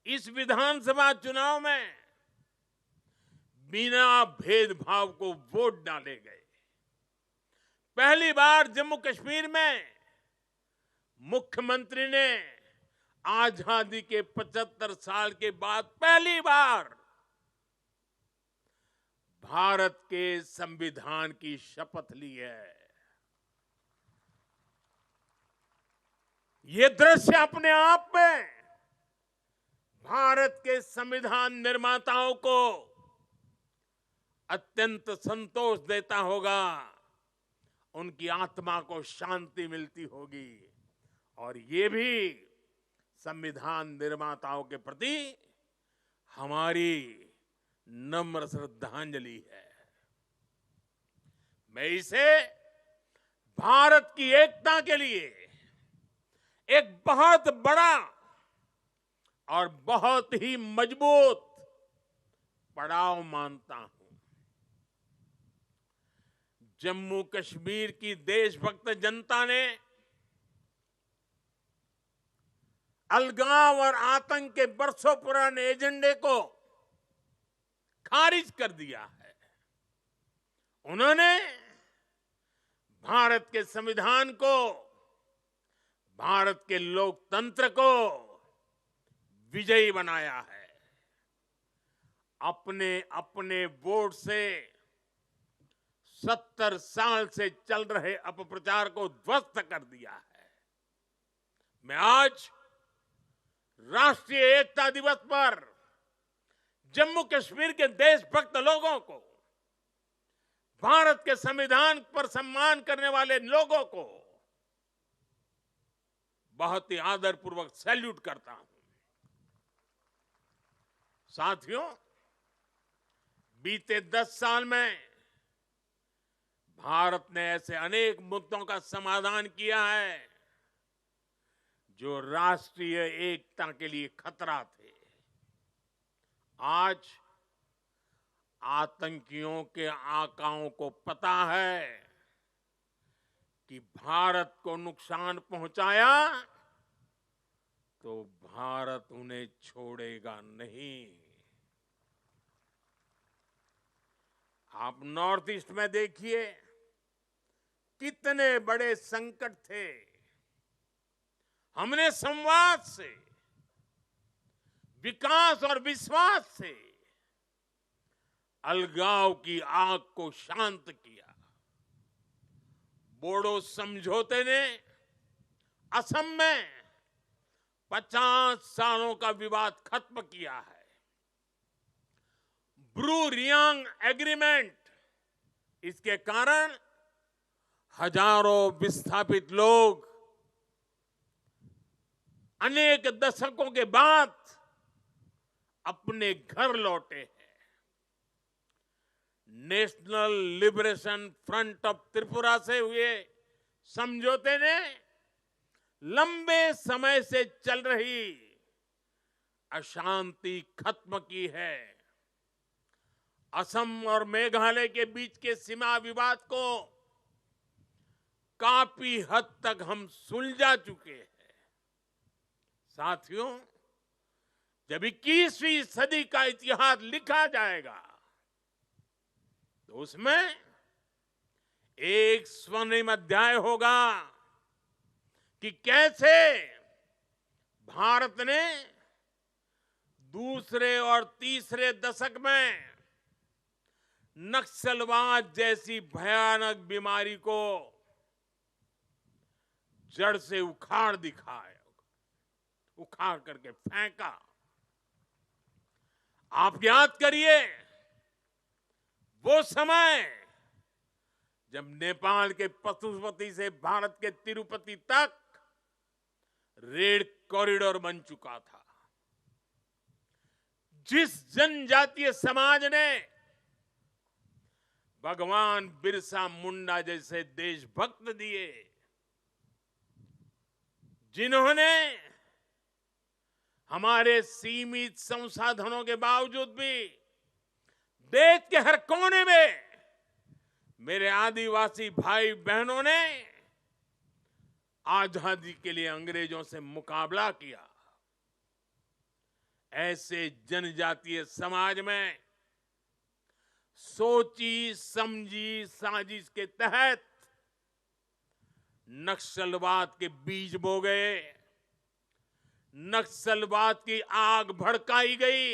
इस विधानसभा चुनाव में बिना भेदभाव को वोट डाले गए। पहली बार जम्मू कश्मीर में मुख्यमंत्री ने आजादी के 75 साल के बाद पहली बार भारत के संविधान की शपथ ली है। ये दृश्य अपने आप में भारत के संविधान निर्माताओं को अत्यंत संतोष देता होगा, उनकी आत्मा को शांति मिलती होगी, और ये भी संविधान निर्माताओं के प्रति हमारी नम्र श्रद्धांजलि है। मैं इसे भारत की एकता के लिए एक बहुत बड़ा और बहुत ही मजबूत पड़ाव मानता हूं। जम्मू कश्मीर की देशभक्त जनता ने अलगाव और आतंक के बरसों पुराने एजेंडे को खारिज कर दिया है। उन्होंने भारत के संविधान को, भारत के लोकतंत्र को विजयी बनाया है। अपने अपने वोट से 70 साल से चल रहे अपप्रचार को ध्वस्त कर दिया है। मैं आज राष्ट्रीय एकता दिवस पर जम्मू कश्मीर के देशभक्त लोगों को, भारत के संविधान पर सम्मान करने वाले लोगों को बहुत ही आदरपूर्वक सैल्यूट करता हूं। साथियों, बीते 10 साल में भारत ने ऐसे अनेक मुद्दों का समाधान किया है जो राष्ट्रीय एकता के लिए खतरा थे। आज आतंकियों के आकाओं को पता है कि भारत को नुकसान पहुंचाया तो भारत उन्हें छोड़ेगा नहीं। आप नॉर्थ ईस्ट में देखिए कितने बड़े संकट थे। हमने संवाद से, विकास और विश्वास से अलगाव की आग को शांत किया। बोडो समझौते ने असम में 50 सालों का विवाद खत्म किया है। ब्रू रियांग एग्रीमेंट, इसके कारण हजारों विस्थापित लोग अनेक दशकों के बाद अपने घर लौटे हैं। National liberation front of Tripura से हुए समझौते ने लंबे समय से चल रही अशांति खत्म की है। असम और मेघालय के बीच के सीमा विवाद को काफी हद तक हम सुलझा चुके हैं। साथियों, जब 21वीं सदी का इतिहास लिखा जाएगा तो उसमें एक स्वर्णिम अध्याय होगा कि कैसे भारत ने दूसरे और तीसरे दशक में नक्सलवाद जैसी भयानक बीमारी को जड़ से उखाड़ दिखाया, उखाड़ करके फेंका। आप याद करिए वो समय जब नेपाल के पशुपति से भारत के तिरुपति तक रेल कॉरिडोर बन चुका था। जिस जनजातीय समाज ने भगवान बिरसा मुंडा जैसे देशभक्त दिए, जिन्होंने हमारे सीमित संसाधनों के बावजूद भी देश के हर कोने में मेरे आदिवासी भाई बहनों ने आजादी के लिए अंग्रेजों से मुकाबला किया, ऐसे जनजातीय समाज में सोची समझी साजिश के तहत नक्सलवाद के बीज बो गए, नक्सलवाद की आग भड़काई गई।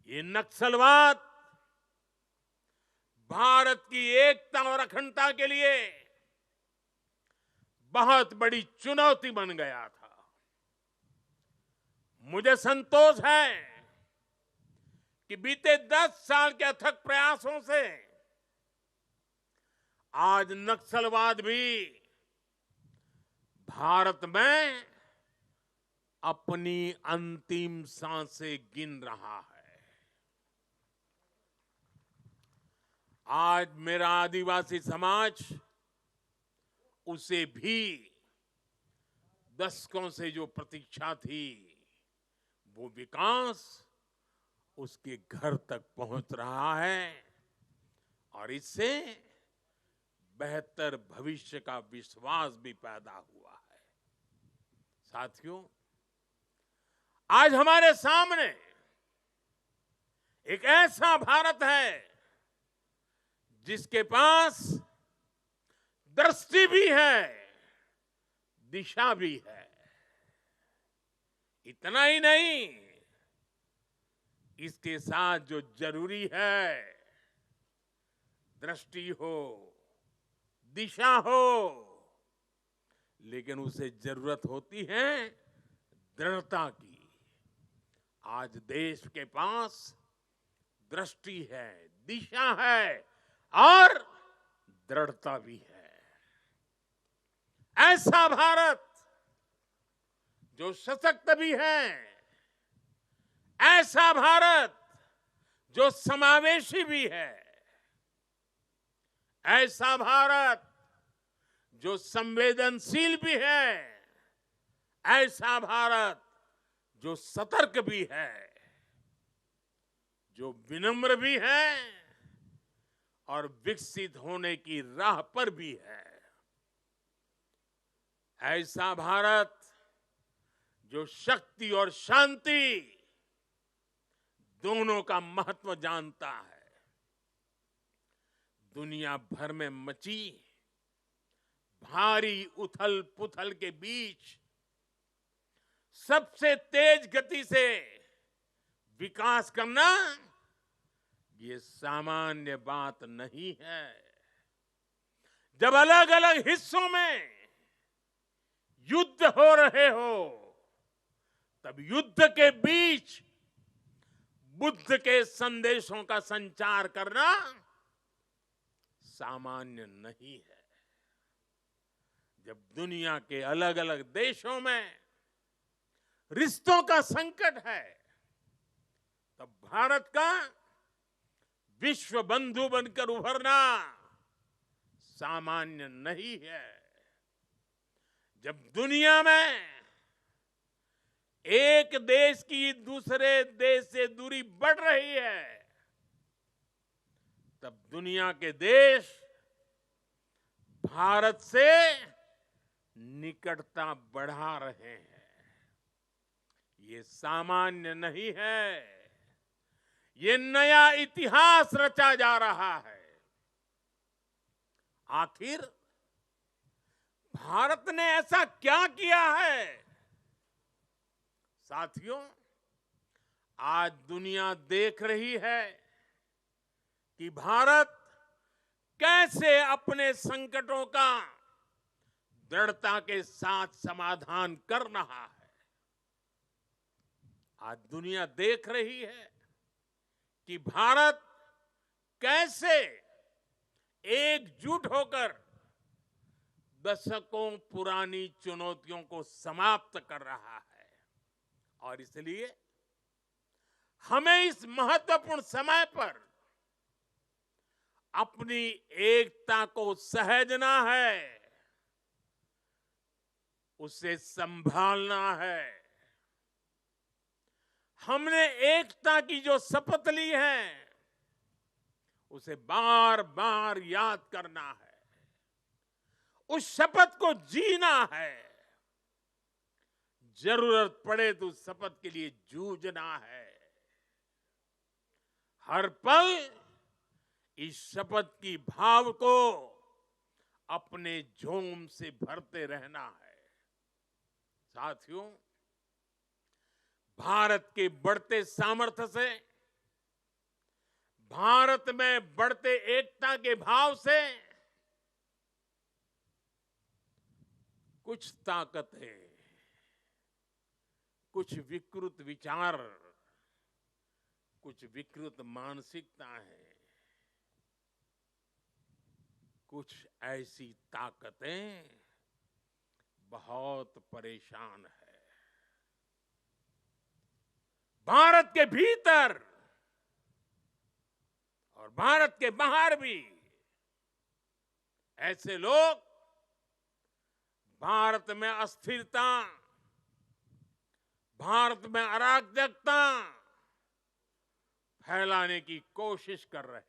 ये नक्सलवाद भारत की एकता और अखंडता के लिए बहुत बड़ी चुनौती बन गया था। मुझे संतोष है कि बीते 10 साल के अथक प्रयासों से आज नक्सलवाद भी भारत में अपनी अंतिम सांसें गिन रहा है। आज मेरा आदिवासी समाज उसे भी दशकों से जो प्रतीक्षा थी, वो विकास उसके घर तक पहुंच रहा है और इससे बेहतर भविष्य का विश्वास भी पैदा हुआ है। साथियों, आज हमारे सामने एक ऐसा भारत है जिसके पास दृष्टि भी है, दिशा भी है। इतना ही नहीं, इसके साथ जो जरूरी है, दृष्टि हो, दिशा हो, लेकिन उसे जरूरत होती है दृढ़ता की। आज देश के पास दृष्टि है, दिशा है और दृढ़ता भी है। ऐसा भारत जो सशक्त भी है, ऐसा भारत जो समावेशी भी है, ऐसा भारत जो संवेदनशील भी है, ऐसा भारत जो सतर्क भी है, जो विनम्र भी है और विकसित होने की राह पर भी है। ऐसा भारत जो शक्ति और शांति दोनों का महत्व जानता है, दुनिया भर में मची भारी उथल पुथल के बीच सबसे तेज गति से विकास करना ये सामान्य बात नहीं है। जब अलग अलग हिस्सों में युद्ध हो रहे हो, तब युद्ध के बीच बुद्ध के संदेशों का संचार करना सामान्य नहीं है। जब दुनिया के अलग अलग देशों में रिश्तों का संकट है, तब भारत का विश्व बंधु बनकर उभरना सामान्य नहीं है। जब दुनिया में एक देश की दूसरे देश से दूरी बढ़ रही है, तब दुनिया के देश भारत से निकटता बढ़ा रहे हैं। ये सामान्य नहीं है, ये नया इतिहास रचा जा रहा है। आखिर भारत ने ऐसा क्या किया है? साथियों, आज दुनिया देख रही है कि भारत कैसे अपने संकटों का दृढ़ता के साथ समाधान कर रहा है। आज दुनिया देख रही है कि भारत कैसे एकजुट होकर दशकों पुरानी चुनौतियों को समाप्त कर रहा है। और इसलिए हमें इस महत्वपूर्ण समय पर अपनी एकता को सहेजना है, उसे संभालना है। हमने एकता की जो शपथ ली है, उसे बार बार याद करना है, उस शपथ को जीना है। जरूरत पड़े तो उस शपथ के लिए जूझना है। हर पल इस शपथ की भाव को अपने जोम से भरते रहना है। साथियों, भारत के बढ़ते सामर्थ्य से, भारत में बढ़ते एकता के भाव से कुछ ताकतें, कुछ विकृत विचार, कुछ विकृत मानसिकताएं, कुछ ऐसी ताकतें बहुत परेशान है। भारत के भीतर और भारत के बाहर भी ऐसे लोग भारत में अस्थिरता, भारत में अराजकता फैलाने की कोशिश कर रहे हैं।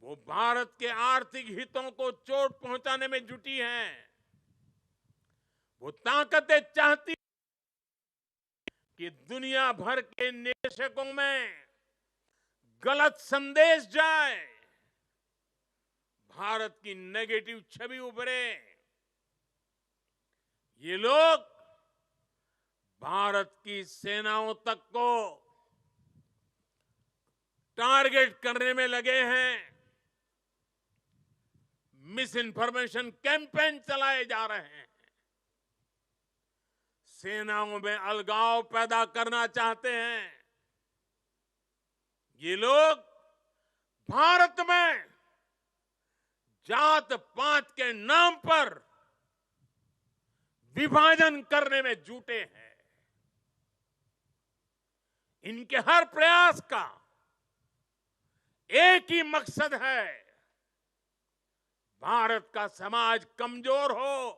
वो भारत के आर्थिक हितों को चोट पहुंचाने में जुटी हैं। वो ताकतें चाहती कि दुनिया भर के निवेशकों में गलत संदेश जाए, भारत की नेगेटिव छवि उभरे। ये लोग भारत की सेनाओं तक को टारगेट करने में लगे हैं। मिस इन्फॉर्मेशन कैंपेन चलाए जा रहे हैं। सेनाओं में अलगाव पैदा करना चाहते हैं। ये लोग भारत में जात पात के नाम पर विभाजन करने में जुटे हैं। इनके हर प्रयास का एक ही मकसद है, भारत का समाज कमजोर हो,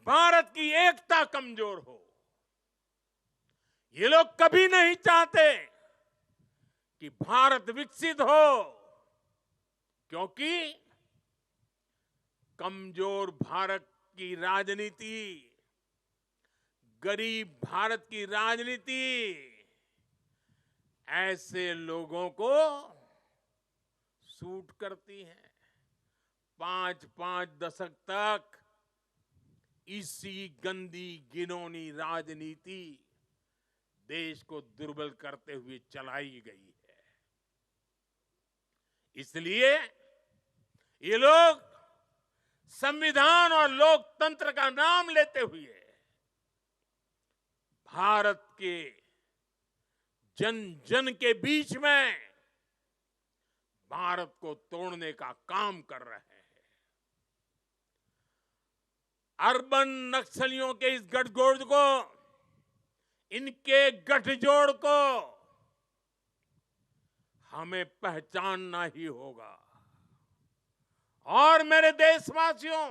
भारत की एकता कमजोर हो। ये लोग कभी नहीं चाहते कि भारत विकसित हो, क्योंकि कमजोर भारत की राजनीति, गरीब भारत की राजनीति ऐसे लोगों को सूट करती है। 5-5 दशक तक इसी गंदी घिनौनी राजनीति देश को दुर्बल करते हुए चलाई गई है। इसलिए ये लोग संविधान और लोकतंत्र का नाम लेते हुए भारत के जन जन के बीच में भारत को तोड़ने का काम कर रहे हैं। अर्बन नक्सलियों के इस गठजोड़ को, इनके गठजोड़ को हमें पहचानना ही होगा। और मेरे देशवासियों,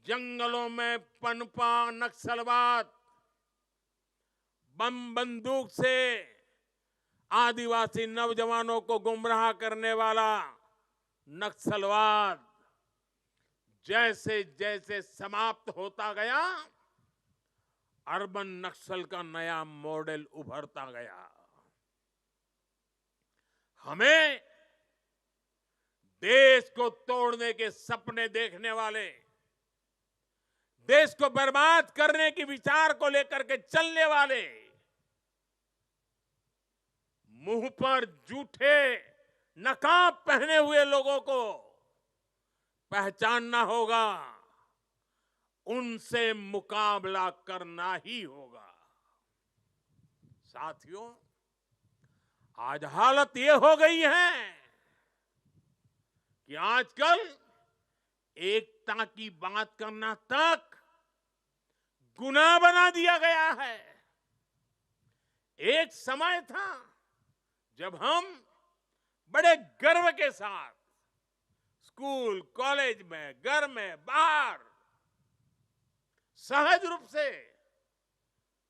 जंगलों में पनपा नक्सलवाद, बम बंदूक से आदिवासी नौजवानों को गुमराह करने वाला नक्सलवाद जैसे जैसे समाप्त होता गया, अर्बन नक्सल का नया मॉडल उभरता गया। हमें देश को तोड़ने के सपने देखने वाले, देश को बर्बाद करने के विचार को लेकर के चलने वाले, मुंह पर जूठे नकाब पहने हुए लोगों को पहचानना होगा, उनसे मुकाबला करना ही होगा। साथियों, आज हालत ये हो गई है कि आजकल एकता की बात करना तक गुनाह बना दिया गया है। एक समय था जब हम बड़े गर्व के साथ स्कूल, कॉलेज में, घर में, बाहर सहज रूप से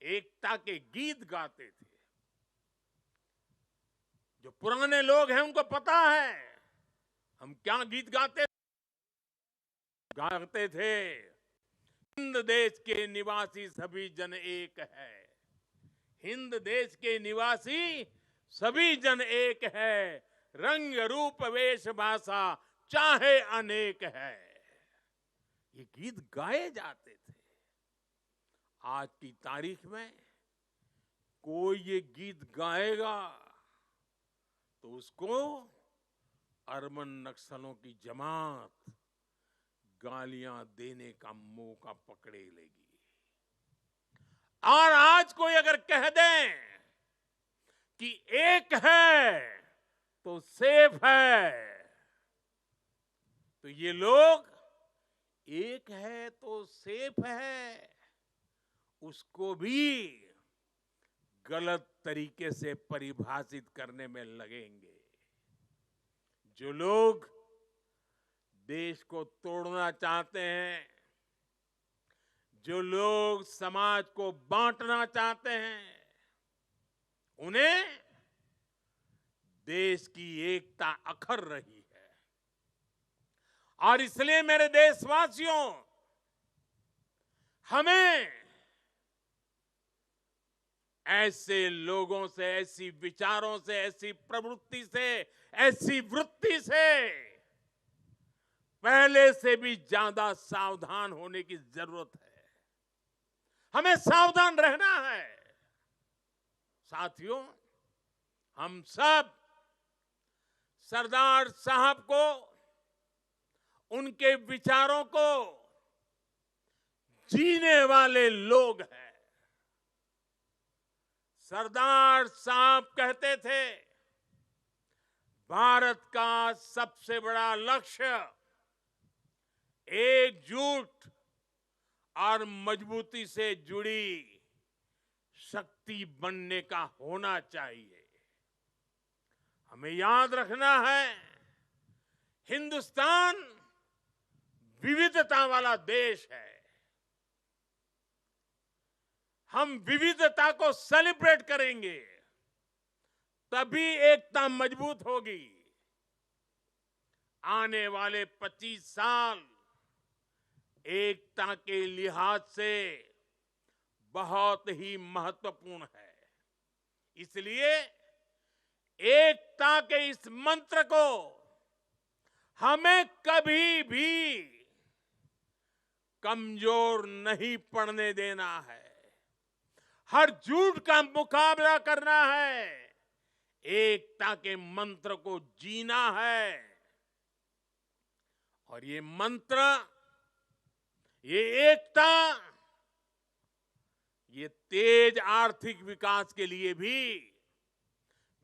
एकता के गीत गाते थे। जो पुराने लोग हैं उनको पता है हम क्या गीत गाते थे। हिंद देश के निवासी सभी जन एक है, हिंद देश के निवासी सभी जन एक है, रंग रूप वेश भाषा चाहे अनेक है। ये गीत गाए जाते थे। आज की तारीख में कोई ये गीत गाएगा तो उसको अर्बन नक्सलों की जमात गालियां देने का मौका पकड़े लेगी। और आज कोई अगर कह दें कि एक है तो सेफ है, तो ये लोग एक है तो सेफ है उसको भी गलत तरीके से परिभाषित करने में लगेंगे। जो लोग देश को तोड़ना चाहते हैं, जो लोग समाज को बांटना चाहते हैं, उन्हें देश की एकता अखर रही है। और इसलिए मेरे देशवासियों, हमें ऐसे लोगों से, ऐसी विचारों से, ऐसी प्रवृत्ति से, ऐसी वृत्ति से पहले से भी ज्यादा सावधान होने की जरूरत है। हमें सावधान रहना है। साथियों, हम सब सरदार साहब को, उनके विचारों को जीने वाले लोग हैं। सरदार साहब कहते थे, भारत का सबसे बड़ा लक्ष्य एकजुट और मजबूती से जुड़ी शक्ति बनने का होना चाहिए। हमें याद रखना है, हिंदुस्तान विविधता वाला देश है। हम विविधता को सेलिब्रेट करेंगे, तभी एकता मजबूत होगी। आने वाले 25 साल एकता के लिहाज से बहुत ही महत्वपूर्ण है। इसलिए एकता के इस मंत्र को हमें कभी भी कमजोर नहीं पड़ने देना है। हर झूठ का मुकाबला करना है। एकता के मंत्र को जीना है। और ये मंत्र, ये एकता, ये तेज आर्थिक विकास के लिए भी,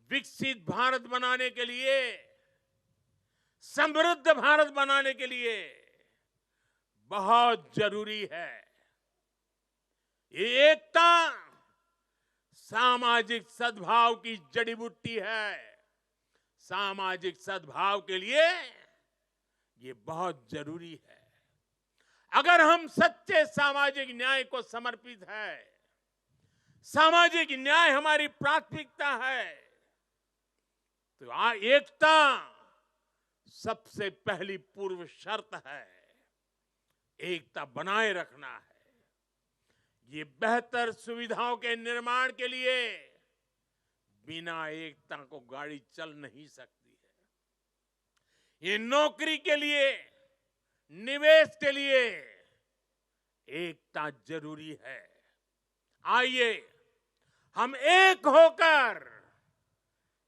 विकसित भारत बनाने के लिए, समृद्ध भारत बनाने के लिए बहुत जरूरी है। ये एकता सामाजिक सद्भाव की जड़ी बूटी है। सामाजिक सद्भाव के लिए ये बहुत जरूरी है। अगर हम सच्चे सामाजिक न्याय को समर्पित है, सामाजिक न्याय हमारी प्राथमिकता है, तो एकता सबसे पहली पूर्व शर्त है। एकता बनाए रखना है। ये बेहतर सुविधाओं के निर्माण के लिए बिना एकता को गाड़ी चल नहीं सकती है। ये नौकरी के लिए, निवेश के लिए एकता जरूरी है। आइए हम एक होकर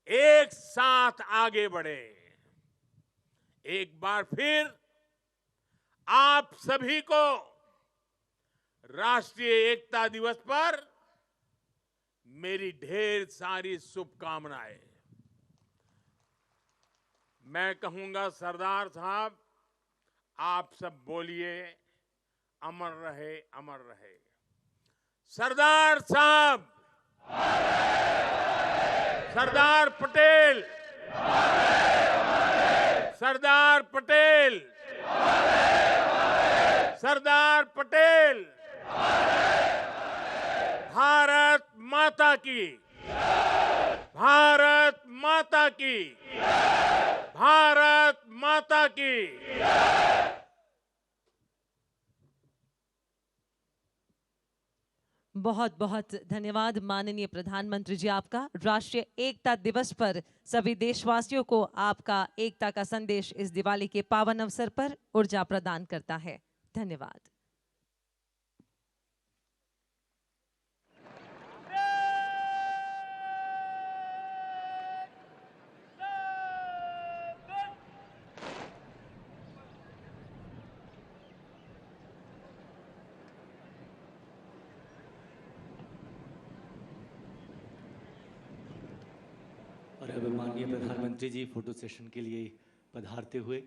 एक साथ आगे बढ़े। एक बार फिर आप सभी को राष्ट्रीय एकता दिवस पर मेरी ढेर सारी शुभकामनाएं। मैं कहूंगा, सरदार साहब आप सब बोलिए, अमर रहे, अमर रहे। सरदार साहब, सरदार पटेल, सरदार पटेल, सरदार पटेल। भारत माता की, भारत माता की, भारत माता की। बहुत बहुत धन्यवाद माननीय प्रधानमंत्री जी आपका। राष्ट्रीय एकता दिवस पर सभी देशवासियों को आपका एकता का संदेश इस दिवाली के पावन अवसर पर ऊर्जा प्रदान करता है। धन्यवाद। और अब माननीय प्रधानमंत्री जी फोटो सेशन के लिए पधारते हुए